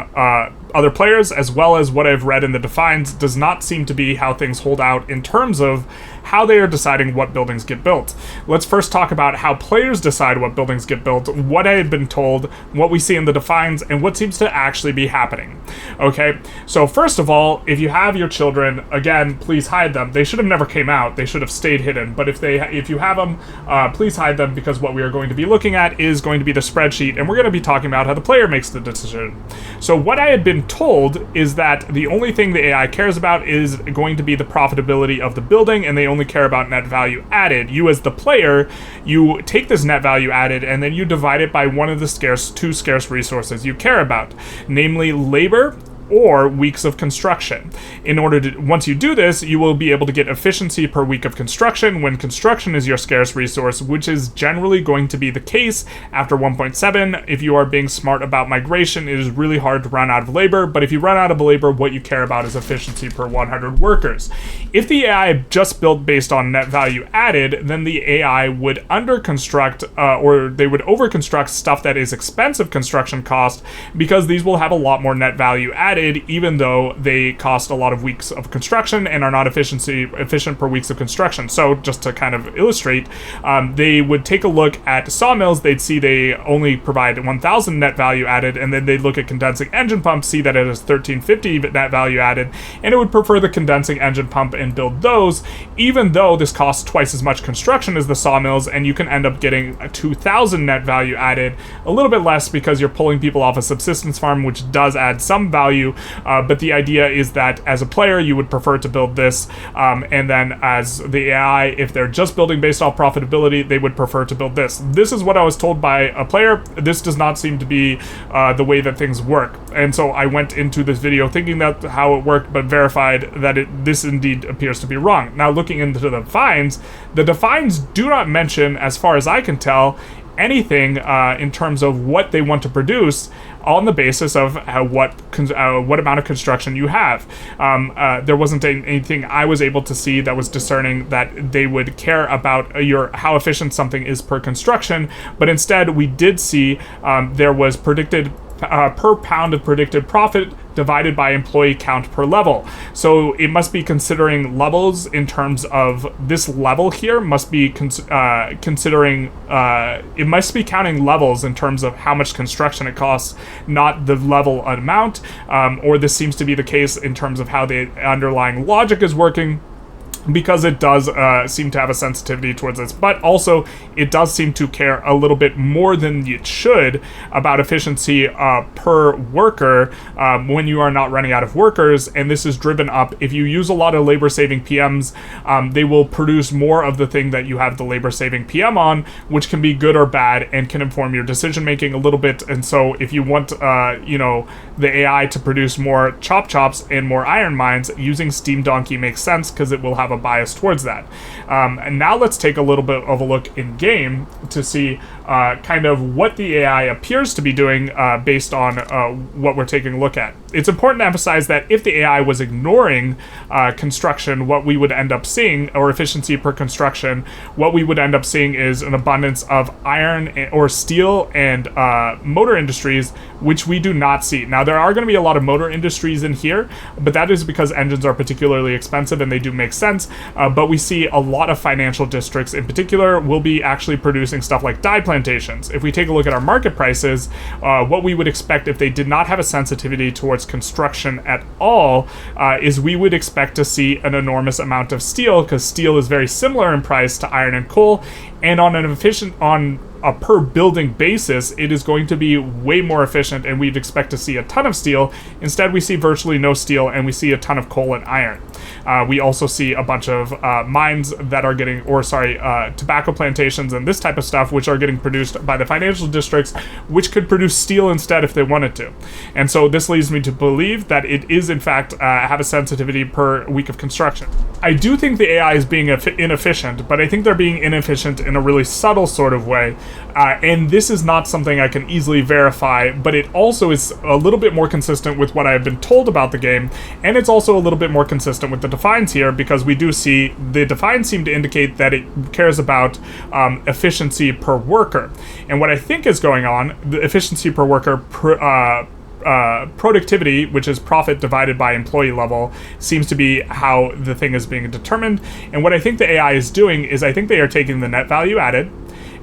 other players, as well as what I've read in the defines, does not seem to be how things hold out in terms of how they are deciding what buildings get built. Let's first talk about how players decide what buildings get built, what I had been told, what we see in the defines, and what seems to actually be happening. Okay, so first of all, if you have your children, again, please hide them. They should have never came out. They should have stayed hidden. But if you have them, please hide them, because what we are going to be looking at is going to be the spreadsheet, and we're going to be talking about how the player makes the decision. So what I had been told is that the only thing the AI cares about is going to be the profitability of the building, and they only care about net value added. You as the player, you take this net value added and then you divide it by one of the two scarce resources you care about, namely labor or weeks of construction. In order to, once you do this, you will be able to get efficiency per week of construction when construction is your scarce resource, which is generally going to be the case after 1.7. If you are being smart about migration, it is really hard to run out of labor, but if you run out of labor, what you care about is efficiency per 100 workers. If the AI just built based on net value added, then the AI would under-construct, or they would over-construct stuff that is expensive construction cost, because these will have a lot more net value added, even though they cost a lot of weeks of construction and are not efficient per weeks of construction. So just to kind of illustrate, they would take a look at sawmills, they'd see they only provide 1,000 net value added, and then they'd look at condensing engine pumps, see that it is 1,350 net value added, and it would prefer the condensing engine pump and build those, even though this costs twice as much construction as the sawmills, and you can end up getting a 2,000 net value added, a little bit less because you're pulling people off a subsistence farm, which does add some value. But the idea is that as a player, you would prefer to build this, and then as the AI, if they're just building based off profitability, they would prefer to build this. This is what I was told by a player. This does not seem to be the way that things work. And so I went into this video thinking that how it worked, but verified that this indeed appears to be wrong. Now, looking into the defines do not mention, as far as I can tell, anything in terms of what they want to produce on the basis of what amount of construction you have. There wasn't anything I was able to see that was discerning that they would care about how efficient something is per construction, but instead we did see there was predicted per pound of predicted profit divided by employee count per level. So it must be considering levels in terms of this level here must be considering, it must be counting levels in terms of how much construction it costs, not the level amount, or this seems to be the case in terms of how the underlying logic is working, because it does seem to have a sensitivity towards this, but also it does seem to care a little bit more than it should about efficiency per worker when you are not running out of workers, and this is driven up. If you use a lot of labor-saving PMs, they will produce more of the thing that you have the labor-saving PM on, which can be good or bad and can inform your decision-making a little bit. And so if you want the AI to produce more chops and more iron mines, using Steam Donkey makes sense because it will have a bias towards that. And now let's take a little bit of a look in game to see kind of what the AI appears to be doing based on what we're taking a look at. It's important to emphasize that if the AI was ignoring construction, what we would end up seeing, or efficiency per construction, what we would end up seeing is an abundance of iron or steel and motor industries, which we do not see. Now, there are going to be a lot of motor industries in here, but that is because engines are particularly expensive and they do make sense. But we see a lot of financial districts in particular will be actually producing stuff like dye plantations. If we take a look at our market prices, what we would expect if they did not have a sensitivity towards construction at all is we would expect to see an enormous amount of steel, because steel is very similar in price to iron and coal, and on a per building basis, it is going to be way more efficient, and we'd expect to see a ton of steel. Instead, we see virtually no steel, and we see a ton of coal and iron. We also see a bunch of mines that are getting, tobacco plantations and this type of stuff, which are getting produced by the financial districts, which could produce steel instead if they wanted to. And so this leads me to believe that it is, in fact, have a sensitivity per week of construction. I do think the AI is being inefficient, but I think they're being inefficient in a really subtle sort of way. And this is not something I can easily verify, but it also is a little bit more consistent with what I've been told about the game, and it's also a little bit more consistent with the defines here, because we do see the defines seem to indicate that it cares about efficiency per worker. And what I think is going on, the efficiency per worker productivity, which is profit divided by employee level, seems to be how the thing is being determined. And what I think the AI is doing is I think they are taking the net value added,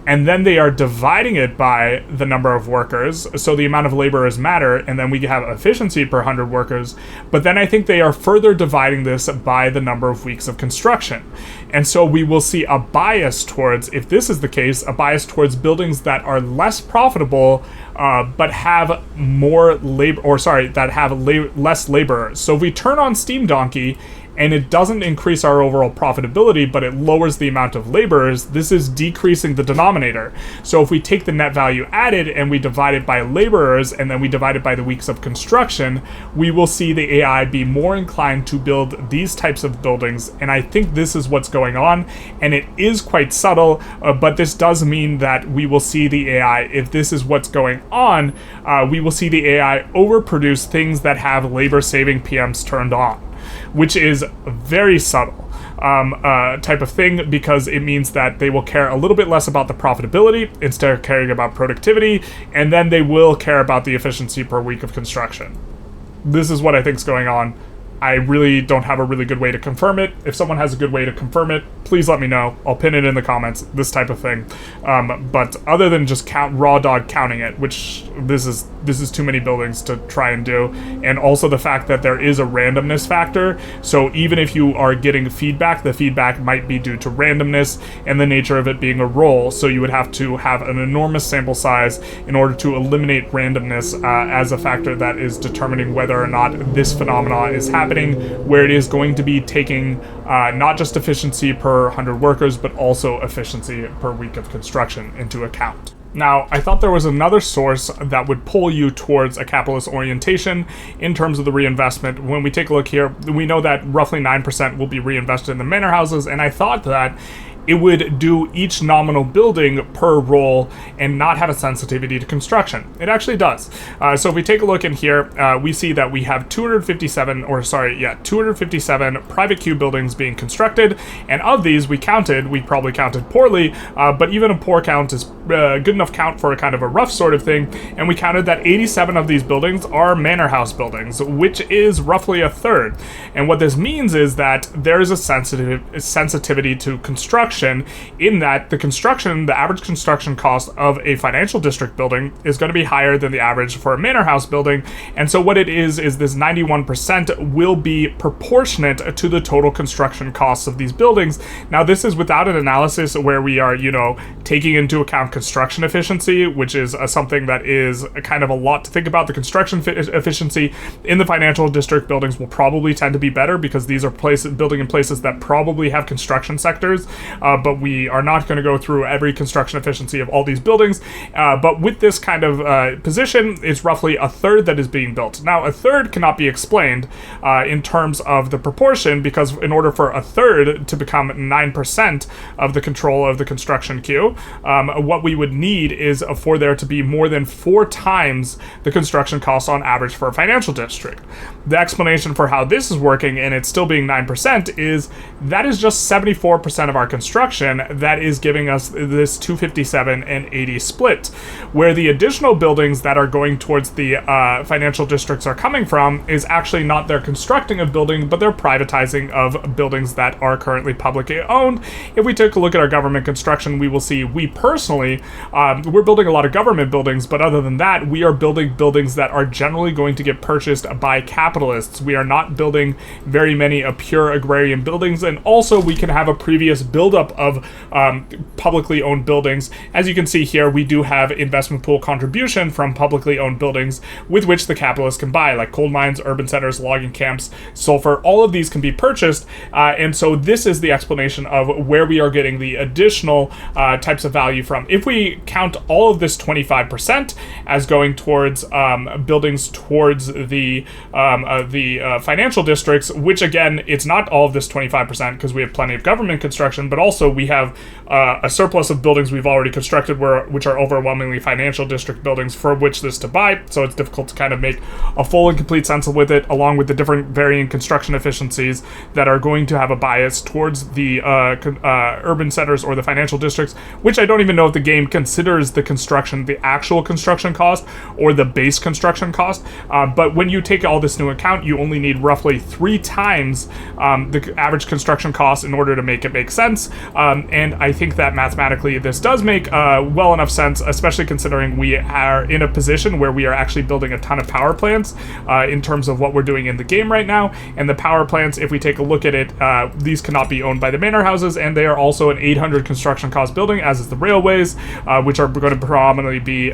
and then they are dividing it by the number of workers, so the amount of laborers matter, and then we have efficiency per 100 workers. But then I think they are further dividing this by the number of weeks of construction. And so we will see a bias towards, if this is the case, a bias towards buildings that are less profitable, but have more labor, or sorry, that have less laborers. So if we turn on Steam Donkey, and it doesn't increase our overall profitability, but it lowers the amount of laborers, this is decreasing the denominator. So if we take the net value added and we divide it by laborers, and then we divide it by the weeks of construction, we will see the AI be more inclined to build these types of buildings. And I think this is what's going on, and it is quite subtle, but this does mean that we will see the AI, if this is what's going on, we will see the AI overproduce things that have labor-saving PMs turned on, which is very subtle type of thing, because it means that they will care a little bit less about the profitability instead of caring about productivity, and then they will care about the efficiency per week of construction. This is what I think is going on. I really don't have a really good way to confirm it. If someone has a good way to confirm it, please let me know. I'll pin it in the comments, this type of thing. But other than just raw dog counting it, which this is too many buildings to try and do, and also the fact that there is a randomness factor, so even if you are getting feedback, the feedback might be due to randomness and the nature of it being a roll, so you would have to have an enormous sample size in order to eliminate randomness as a factor that is determining whether or not this phenomena is happening, where it is going to be taking not just efficiency per 100 workers, but also efficiency per week of construction into account. Now, I thought there was another source that would pull you towards a capitalist orientation in terms of the reinvestment. When we take a look here, we know that roughly 9% will be reinvested in the manor houses, and I thought that it would do each nominal building per roll and not have a sensitivity to construction. It actually does. So if we take a look in here, we see that we have 257 private queue buildings being constructed, and of these we probably counted poorly, but even a poor count is good enough count for a kind of a rough sort of thing, and we counted that 87 of these buildings are manor house buildings, which is roughly a third. And what this means is that there is a sensitivity to construction, in that the average construction cost of a financial district building is going to be higher than the average for a manor house building. And so what it is this 91% will be proportionate to the total construction costs of these buildings. Now, this is without an analysis where we are, taking into account construction efficiency, which is something that is kind of a lot to think about. The construction efficiency in the financial district buildings will probably tend to be better, because these are building in places that probably have construction sectors. But we are not going to go through every construction efficiency of all these buildings. But with this kind of position, it's roughly a third that is being built. Now, a third cannot be explained in terms of the proportion, because in order for a third to become 9% of the control of the construction queue, what we would need is for there to be more than 4 times the construction costs on average for a financial district. The explanation for how this is working, and it's still being 9%, is that is just 74% of our construction that is giving us this 257 and 80 split, where the additional buildings that are going towards the financial districts are coming from is actually not they're constructing a building, but they're privatizing of buildings that are currently publicly owned. If we take a look at our government construction, we will see we personally, we're building a lot of government buildings, but other than that, we are building buildings that are generally going to get purchased by capitalists. We are not building very many pure agrarian buildings, and also we can have a previous buildup of publicly owned buildings. As you can see here, we do have investment pool contribution from publicly owned buildings with which the capitalists can buy, like coal mines, urban centers, logging camps, sulfur. All of these can be purchased, and so this is the explanation of where we are getting the additional types of value from. If we count all of this 25% as going towards buildings towards the financial districts, which again, it's not all of this 25% because we have plenty of government construction, but also also we have a surplus of buildings we've already constructed, which are overwhelmingly financial district buildings for which this to buy, so it's difficult to kind of make a full and complete sense with it, along with the different varying construction efficiencies that are going to have a bias towards the urban centers or the financial districts, which I don't even know if the game considers the actual construction cost or the base construction cost, but when you take all this into account, you only need roughly 3 times the average construction cost in order to make it make sense, and I think that mathematically this does make well enough sense, especially considering we are in a position where we are actually building a ton of power plants in terms of what we're doing in the game right now. And the power plants, if we take a look at it, these cannot be owned by the manor houses, and they are also an 800 construction cost building, as is the railways, which are going to predominantly be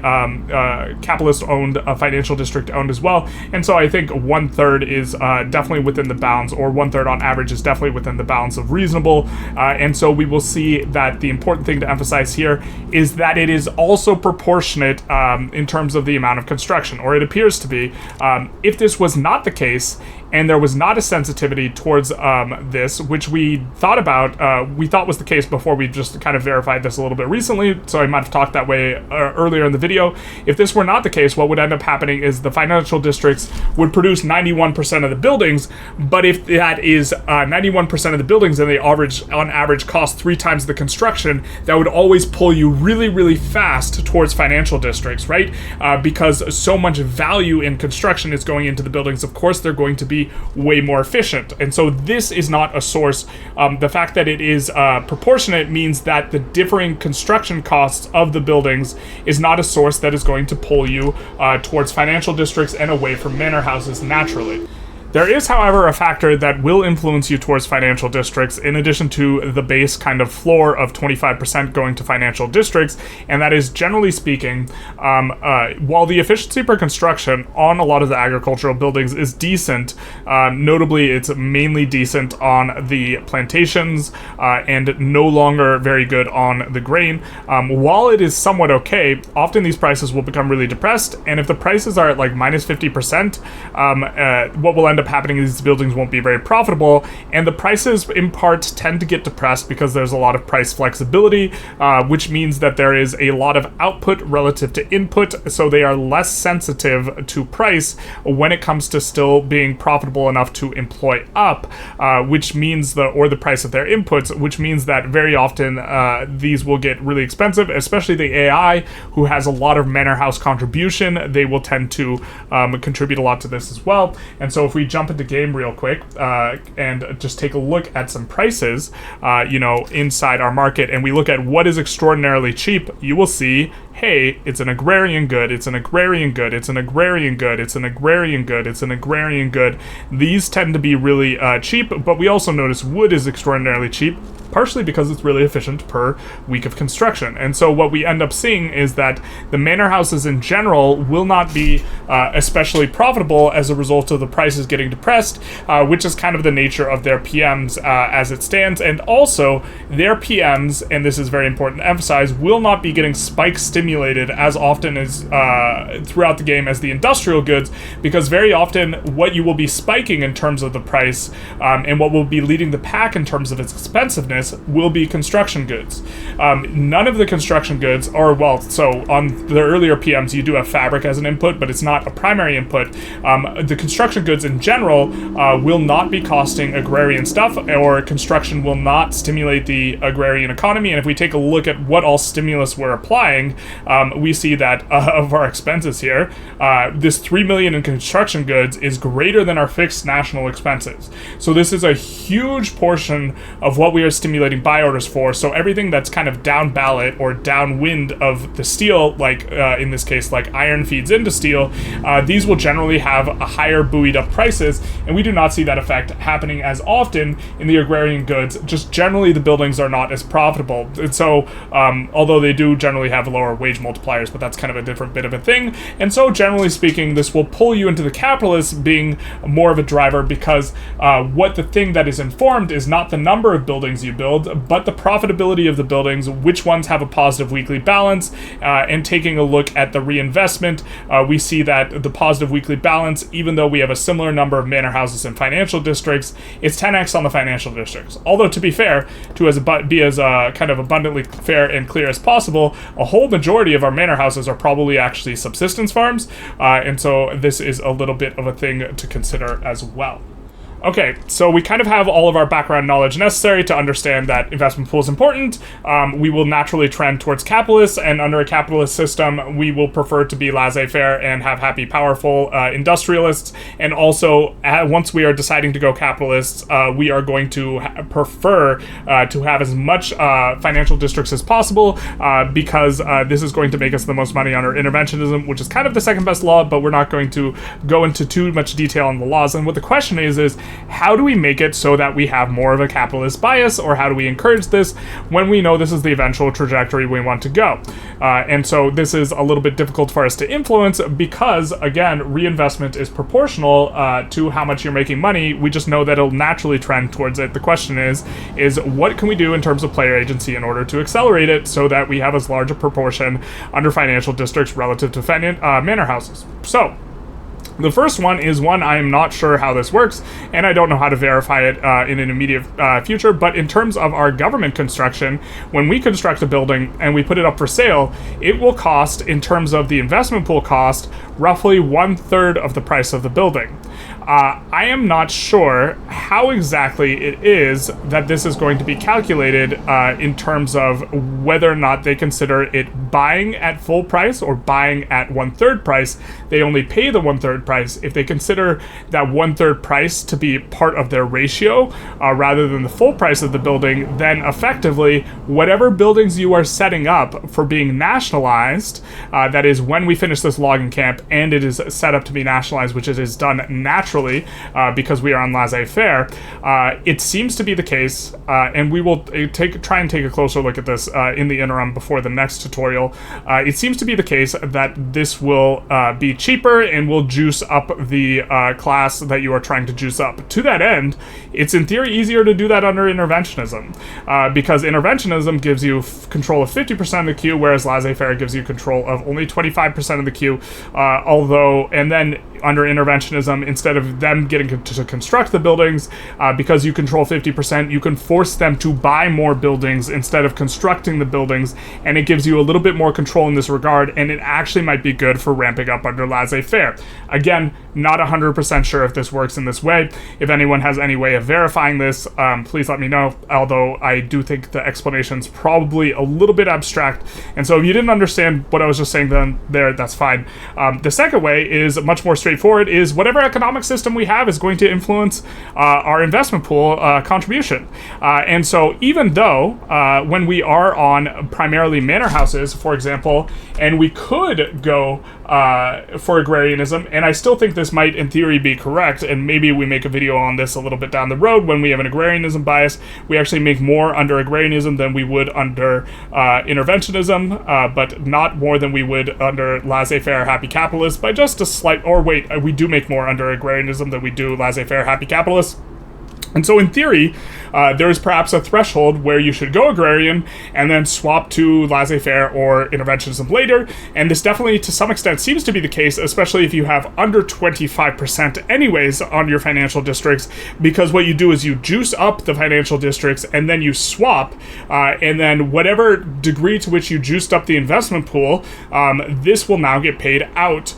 capitalist owned, financial district owned as well. And so I think 1/3 is definitely within the bounds, or 1/3 on average is definitely within the bounds of reasonable. And so we will see that the important thing to emphasize here is that it is also proportionate in terms of the amount of construction, or it appears to be. If this was not the case, and there was not a sensitivity towards this, which we thought was the case before we just kind of verified this a little bit recently, so I might have talked that way earlier in the video. If this were not the case, what would end up happening is the financial districts would produce 91% of the buildings, but if that is 91% of the buildings and they on average cost 3 times the construction, that would always pull you really, really fast towards financial districts, right? Because so much value in construction is going into the buildings, of course they're going to be way more efficient. And so this is not a source. The fact that it is proportionate means that the differing construction costs of the buildings is not a source that is going to pull you towards financial districts and away from manor houses naturally. There is, however, a factor that will influence you towards financial districts, in addition to the base kind of floor of 25% going to financial districts, and that is, generally speaking, while the efficiency per construction on a lot of the agricultural buildings is decent, notably it's mainly decent on the plantations and no longer very good on the grain. While it is somewhat okay, often these prices will become really depressed, and if the prices are at like minus 50%, what will end up happening is these buildings won't be very profitable, and the prices in part tend to get depressed because there's a lot of price flexibility, which means that there is a lot of output relative to input, so they are less sensitive to price when it comes to still being profitable enough to employ up, which means the price of their inputs, which means that very often these will get really expensive, especially the AI, who has a lot of manor house contribution. They will tend to contribute a lot to this as well. And so if we jump into game real quick and just take a look at some prices, inside our market, and we look at what is extraordinarily cheap, you will see, hey, it's an agrarian good, it's an agrarian good, it's an agrarian good, it's an agrarian good, it's an agrarian good. These tend to be really cheap, but we also notice wood is extraordinarily cheap, partially because it's really efficient per week of construction. And so what we end up seeing is that the manor houses in general will not be especially profitable as a result of the prices getting depressed, which is kind of the nature of their PMs as it stands. And also, their PMs, and this is very important to emphasize, will not be getting spike stimulated as often as throughout the game as the industrial goods, because very often what you will be spiking in terms of the price and what will be leading the pack in terms of its expensiveness will be construction goods. None of the construction goods are, so on the earlier PMs you do have fabric as an input, but it's not a primary input. The construction goods in general will not be costing agrarian stuff, or construction will not stimulate the agrarian economy. And if we take a look at what all stimulus we're applying, we see that of our expenses here, this 3 million in construction goods is greater than our fixed national expenses. So this is a huge portion of what we are stimulating buy orders for. So everything that's kind of down ballot or downwind of the steel, like in this case, like iron feeds into steel, these will generally have a higher buoyed up prices, and we do not see that effect happening as often in the agrarian goods. Just generally the buildings are not as profitable. And so although they do generally have lower wage multipliers, but that's kind of a different bit of a thing. And so generally speaking, this will pull you into the capitalists being more of a driver, because what the thing that is informed is not the number of buildings you build, but the profitability of the buildings, which ones have a positive weekly balance, and taking a look at the reinvestment, we see that the positive weekly balance, even though we have a similar number of manor houses in financial districts, it's 10x on the financial districts. Although, to be fair, to be as kind of abundantly fair and clear as possible, a whole majority of our manor houses are probably actually subsistence farms, and so this is a little bit of a thing to consider as well. Okay, so we kind of have all of our background knowledge necessary to understand that investment pool is important. We will naturally trend towards capitalists, and under a capitalist system, we will prefer to be laissez-faire and have happy, powerful industrialists. And also, once we are deciding to go capitalists, we are going to prefer to have as much financial districts as possible, because this is going to make us the most money under interventionism, which is kind of the second best law, but we're not going to go into too much detail on the laws. And what the question is how do we make it so that we have more of a capitalist bias, or how do we encourage this when we know this is the eventual trajectory we want to go? And so this is a little bit difficult for us to influence because, again, reinvestment is proportional to how much you're making money. We just know that it'll naturally trend towards it. The question is what can we do in terms of player agency in order to accelerate it so that we have as large a proportion under financial districts relative to manor houses? So the first one is one I am not sure how this works, and I don't know how to verify it in an immediate future, but in terms of our government construction, when we construct a building and we put it up for sale, it will cost, in terms of the investment pool cost, roughly 1/3 of the price of the building. I am not sure how exactly it is that this is going to be calculated in terms of whether or not they consider it buying at full price or buying at 1/3 price. They only pay the 1/3 price. If they consider that 1/3 price to be part of their ratio rather than the full price of the building, then effectively whatever buildings you are setting up for being nationalized, that is when we finish this logging camp and it is set up to be nationalized, which it is done naturally because we are on laissez-faire, it seems to be the case, and we will try and take a closer look at this in the interim before the next tutorial. It seems to be the case that this will be cheaper and will juice up the class that you are trying to juice up. To that end, it's in theory easier to do that under interventionism, because interventionism gives you control of 50% of the queue, whereas laissez-faire gives you control of only 25% of the queue, and then under interventionism, instead of them getting to construct the buildings, because you control 50%, you can force them to buy more buildings instead of constructing the buildings, and it gives you a little bit more control in this regard, and it actually might be good for ramping up under laissez-faire. Again, not 100% sure if this works in this way. If anyone has any way of verifying this, please let me know, although I do think the explanation's probably a little bit abstract, and so if you didn't understand what I was just saying then there, that's fine. The second way is much more straightforward, is whatever economic system we have is going to influence our investment pool contribution. And so even though when we are on primarily manor houses, for example, and we could go for agrarianism, and I still think this might in theory be correct, and maybe we make a video on this a little bit down the road when we have an agrarianism bias. We actually make more under agrarianism than we would under interventionism, but not more than we would under laissez-faire happy capitalists by just a slight, or wait, we do make more under agrarianism than we do laissez-faire happy capitalists. And so in theory, there is perhaps a threshold where you should go agrarian and then swap to laissez-faire or interventionism later, and this definitely to some extent seems to be the case, especially if you have under 25% anyways on your financial districts, because what you do is you juice up the financial districts and then you swap, and then whatever degree to which you juiced up the investment pool, this will now get paid out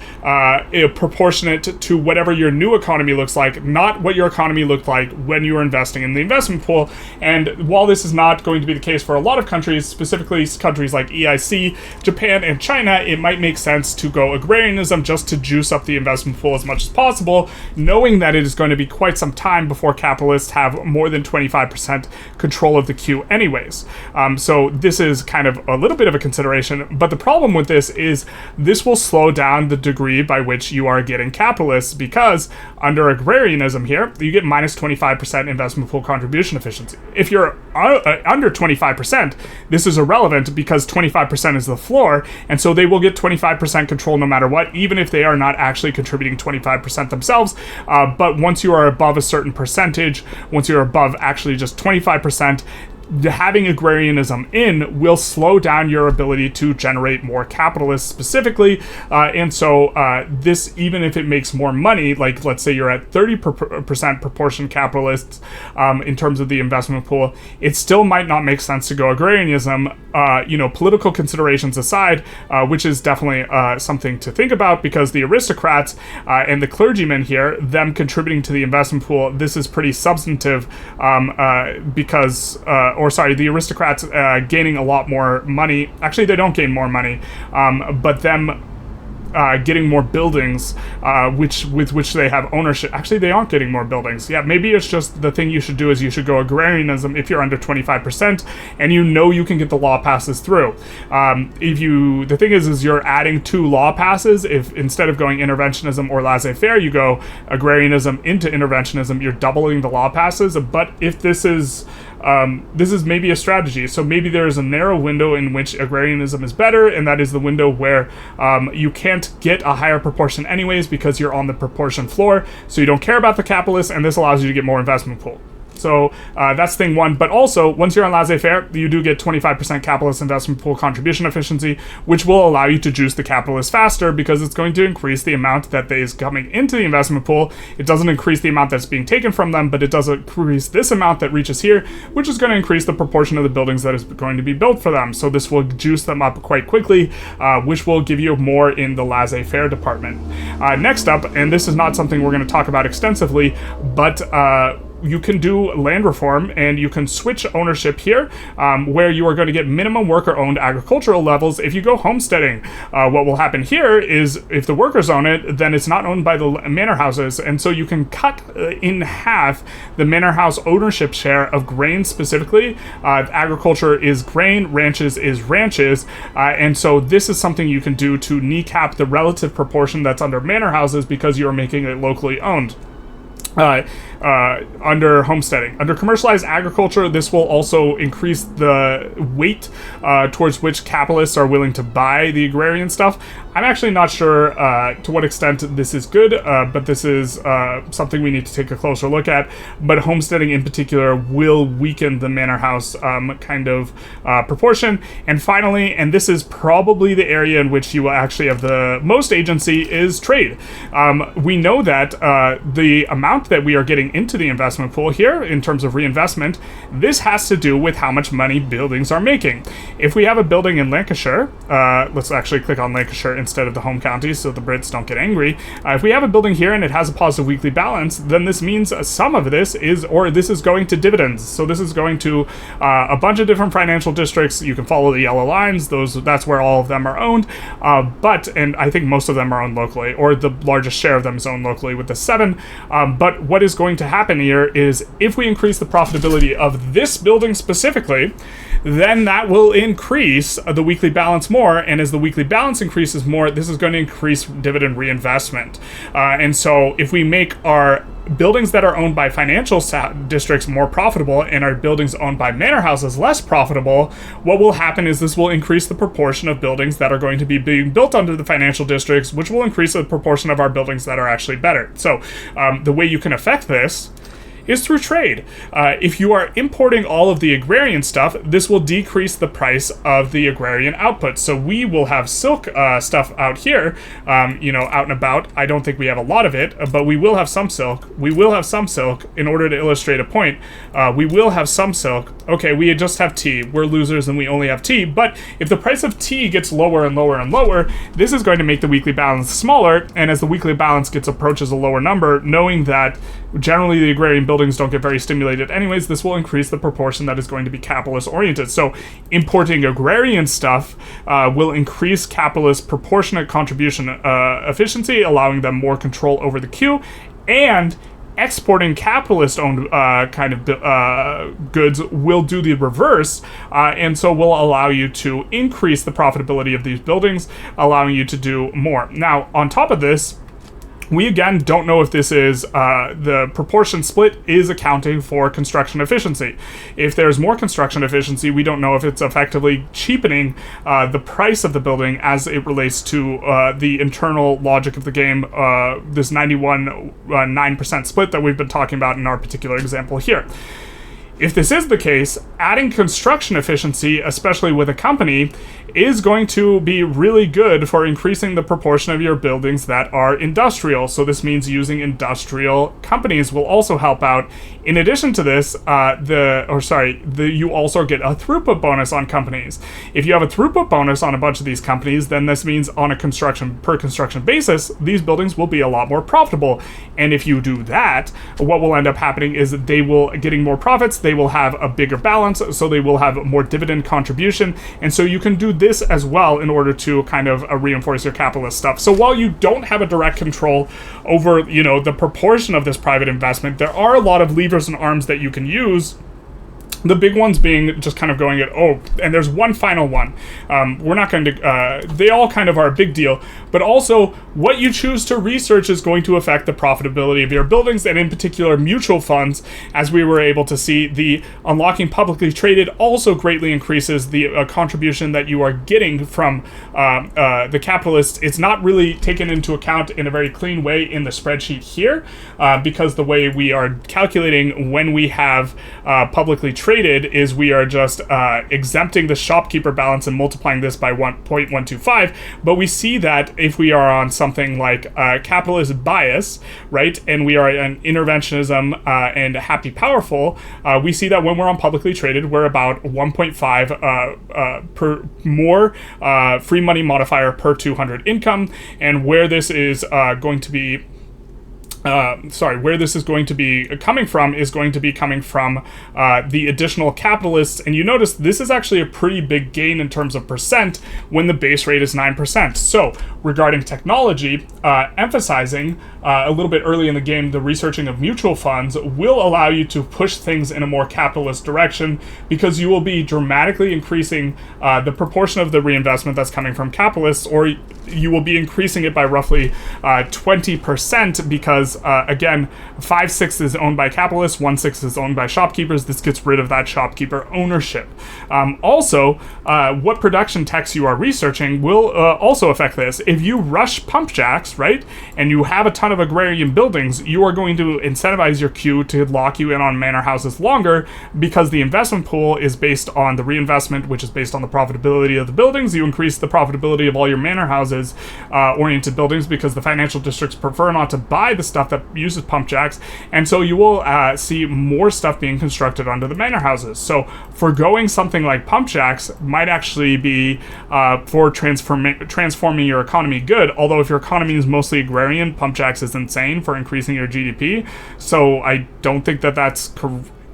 proportionate to whatever your new economy looks like, not what your economy looked like when you were investing in the investment pool. And while this is not going to be the case for a lot of countries, specifically countries like EIC, Japan, and China, it might make sense to go agrarianism just to juice up the investment pool as much as possible, knowing that it is going to be quite some time before capitalists have more than 25% control of the queue anyways. So this is kind of a little bit of a consideration, but the problem with this is this will slow down the degree by which you are getting capitalists, because under agrarianism here, you get minus 25% 25% investment pool contribution efficiency. If you're under 25%, this is irrelevant because 25% is the floor, and so they will get 25% control no matter what, even if they are not actually contributing 25% themselves. But once you are above a certain percentage, once you're above actually just 25%, having agrarianism in will slow down your ability to generate more capitalists specifically, and so this, even if it makes more money, like let's say you're at 30% proportion capitalists in terms of the investment pool, it still might not make sense to go agrarianism, political considerations aside, which is definitely something to think about, because the aristocrats and the clergymen here, them contributing to the investment pool, this is pretty substantive, because the aristocrats gaining a lot more money. Actually, they don't gain more money, but them getting more buildings, with which they have ownership. Actually, they aren't getting more buildings. Yeah, maybe it's just the thing you should do is you should go agrarianism if you're under 25%, and you can get the law passes through. The thing is you're adding 2 law passes. If instead of going interventionism or laissez-faire, you go agrarianism into interventionism, you're doubling the law passes. But if this is maybe a strategy. So maybe there is a narrow window in which agrarianism is better, and that is the window where you can't get a higher proportion anyways because you're on the proportion floor, so you don't care about the capitalists, and this allows you to get more investment pool. So that's thing one. But also, once you're on laissez-faire, you do get 25% capitalist investment pool contribution efficiency, which will allow you to juice the capitalists faster because it's going to increase the amount that is coming into the investment pool. It doesn't increase the amount that's being taken from them, but it does increase this amount that reaches here, which is going to increase the proportion of the buildings that is going to be built for them. So this will juice them up quite quickly, which will give you more in the laissez-faire department. Next up, and this is not something we're going to talk about extensively, but you can do land reform, and you can switch ownership here, where you are going to get minimum worker-owned agricultural levels if you go homesteading. What will happen here is if the workers own it, then it's not owned by the manor houses, and so you can cut in half the manor house ownership share of grain specifically. Agriculture is grain, ranches is ranches, and so this is something you can do to kneecap the relative proportion that's under manor houses because you're making it locally owned. Under homesteading. Under commercialized agriculture, this will also increase the weight towards which capitalists are willing to buy the agrarian stuff. I'm actually not sure to what extent this is good, but this is something we need to take a closer look at. But homesteading in particular will weaken the manor house proportion. And finally, and this is probably the area in which you will actually have the most agency, is trade. We know that the amount that we are getting into the investment pool here in terms of reinvestment, this has to do with how much money buildings are making. If we have a building in Lancashire, let's actually click on Lancashire instead of the home counties so the Brits don't get angry. If we have a building here and it has a positive weekly balance, then this means some of this is going to dividends. So this is going to a bunch of different financial districts. You can follow the yellow lines. That's where all of them are owned. And I think most of them are owned locally, or the largest share of them is owned locally with the 7. But what is going to happen here is if we increase the profitability of this building specifically, then that will increase the weekly balance more, and as the weekly balance increases more, this is going to increase dividend reinvestment. And so if we make our buildings that are owned by financial districts more profitable and our buildings owned by manor houses less profitable, what will happen is this will increase the proportion of buildings that are going to be being built under the financial districts, which will increase the proportion of our buildings that are actually better. So the way you can affect this is through trade. If you are importing all of the agrarian stuff, this will decrease the price of the agrarian output. So we will have silk stuff out here, out and about. I don't think we have a lot of it, but we will have some silk. We will have some silk. In order to illustrate a point, we will have some silk. Okay, we just have tea. We're losers and we only have tea. But if the price of tea gets lower and lower and lower, this is going to make the weekly balance smaller. And as the weekly balance approaches a lower number, knowing that generally the agrarian buildings don't get very stimulated anyways, this will increase the proportion that is going to be capitalist oriented. So importing agrarian stuff will increase capitalist proportionate contribution efficiency, allowing them more control over the queue, and exporting capitalist-owned goods will do the reverse, and so will allow you to increase the profitability of these buildings, allowing you to do more. Now, on top of this, We again don't know if this is the proportion split is accounting for construction efficiency. If there's more construction efficiency, we don't know if it's effectively cheapening the price of the building as it relates to the internal logic of the game, this 91-9% split that we've been talking about in our particular example here. If this is the case, adding construction efficiency, especially with a company, is going to be really good for increasing the proportion of your buildings that are industrial. So this means using industrial companies will also help out. In addition to this, you also get a throughput bonus on companies. If you have a throughput bonus on a bunch of these companies, then this means on a per construction basis, these buildings will be a lot more profitable. And if you do that, what will end up happening is that they will getting more profits, they will have a bigger balance, so they will have more dividend contribution. And so you can do this as well in order to kind of reinforce your capitalist stuff. So while you don't have a direct control over, the proportion of this private investment, there are a lot of levers and arms that you can use. The big ones being just kind of going at, and there's one final one. We're not going to, they all kind of are a big deal, but also what you choose to research is going to affect the profitability of your buildings, and in particular mutual funds. As we were able to see, the unlocking publicly traded also greatly increases the contribution that you are getting from the capitalists. It's not really taken into account in a very clean way in the spreadsheet here, because the way we are calculating when we have publicly traded is we are just exempting the shopkeeper balance and multiplying this by 1.125, but we see that if we are on something like capitalist bias, right, and we are an interventionism and happy powerful, we see that when we're on publicly traded, we're about 1.5 per more free money modifier per 200 income, and where this is going to be where this is going to be coming from is going to be coming from the additional capitalists. And you notice this is actually a pretty big gain in terms of percent when the base rate is 9%. So regarding technology, emphasizing a little bit early in the game, the researching of mutual funds will allow you to push things in a more capitalist direction, because you will be dramatically increasing the proportion of the reinvestment that's coming from capitalists, or you will be increasing it by roughly 20%, because again, 5/6 is owned by capitalists, 1/6 is owned by shopkeepers. This gets rid of that shopkeeper ownership. Also, what production techs you are researching will also affect this. If you rush pump jacks, right, and you have a ton of agrarian buildings, you are going to incentivize your queue to lock you in on manor houses longer, because the investment pool is based on the reinvestment, which is based on the profitability of the buildings. You increase the profitability of all your manor houses oriented buildings, because the financial districts prefer not to buy the stuff that uses pump jacks, and so you will see more stuff being constructed under the manor houses. So foregoing something like pump jacks might actually be for transforming your economy good, although if your economy is mostly agrarian, pump jacks is insane for increasing your GDP. So I don't think that that's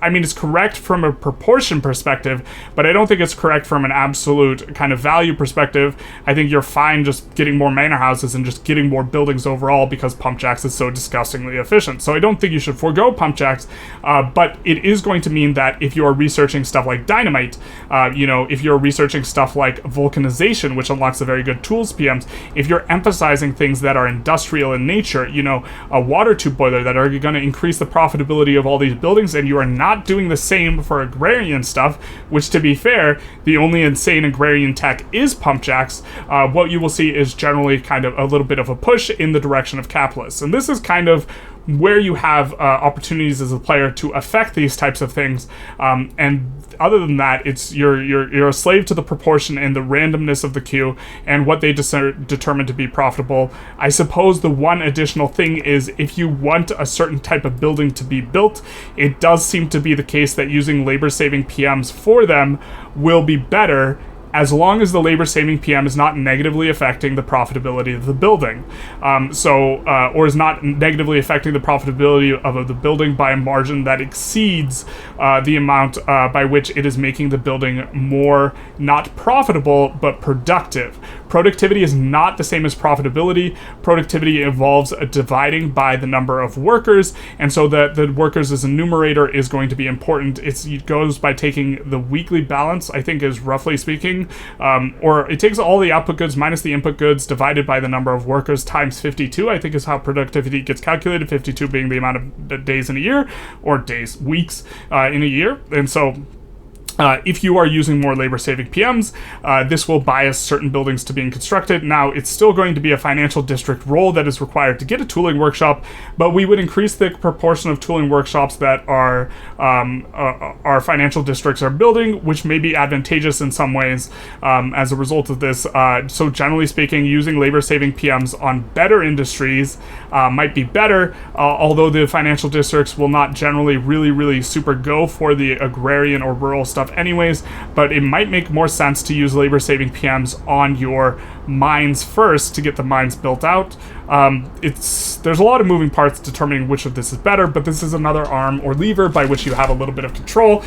I mean, it's correct from a proportion perspective, but I don't think it's correct from an absolute kind of value perspective. I think you're fine just getting more manor houses and just getting more buildings overall, because pump jacks is so disgustingly efficient. So I don't think you should forego pump jacks, but it is going to mean that if you're researching stuff like dynamite, if you're researching stuff like vulcanization, which unlocks a very good tools PMs, if you're emphasizing things that are industrial in nature, a water tube boiler that are going to increase the profitability of all these buildings, and you are not doing the same for agrarian stuff, which, to be fair, the only insane agrarian tech is pump jacks, what you will see is generally kind of a little bit of a push in the direction of capitalists. And this is kind of where you have opportunities as a player to affect these types of things, and other than that, it's you're a slave to the proportion and the randomness of the queue and what they determine to be profitable. I suppose the one additional thing is, if you want a certain type of building to be built, it does seem to be the case that using labor-saving PMs for them will be better, as long as the labor-saving PM is not negatively affecting the profitability of the building. Or is not negatively affecting the profitability of the building by a margin that exceeds the amount by which it is making the building more not profitable, but productive, productivity is not the same as profitability. Productivity involves dividing by the number of workers, and so the workers as a numerator is going to be important. It goes by taking the weekly balance, I think is roughly speaking, or it takes all the output goods minus the input goods divided by the number of workers times 52, I think is how productivity gets calculated, 52 being the amount of days in a year, or weeks in a year. And so if you are using more labor-saving PMs, this will bias certain buildings to being constructed. Now, it's still going to be a financial district role that is required to get a tooling workshop, but we would increase the proportion of tooling workshops that our financial districts are building, which may be advantageous in some ways as a result of this. So generally speaking, using labor-saving PMs on better industries might be better, although the financial districts will not generally really super go for the agrarian or rural stuff anyways, but it might make more sense to use labor-saving PMs on your mines first to get the mines built out. There's a lot of moving parts determining which of this is better, but this is another arm or lever by which you have a little bit of control.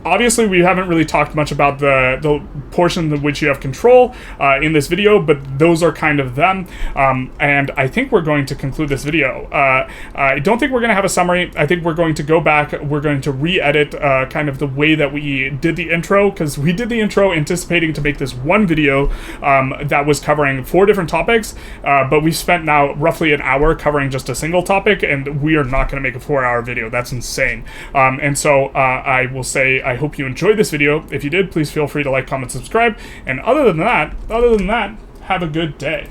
Obviously, we haven't really talked much about the portion of which you have control in this video, but those are kind of them. And I think we're going to conclude this video. I don't think we're going to have a summary. I think we're going to go back. We're going to re-edit kind of the way that we did the intro, because we did the intro anticipating to make this one video that was covering 4 different topics, but we've spent now roughly an hour covering just a single topic, and we are not going to make a 4-hour video. That's insane. And so I will say, I hope you enjoyed this video. If you did, please feel free to like, comment, subscribe. And other than that, have a good day.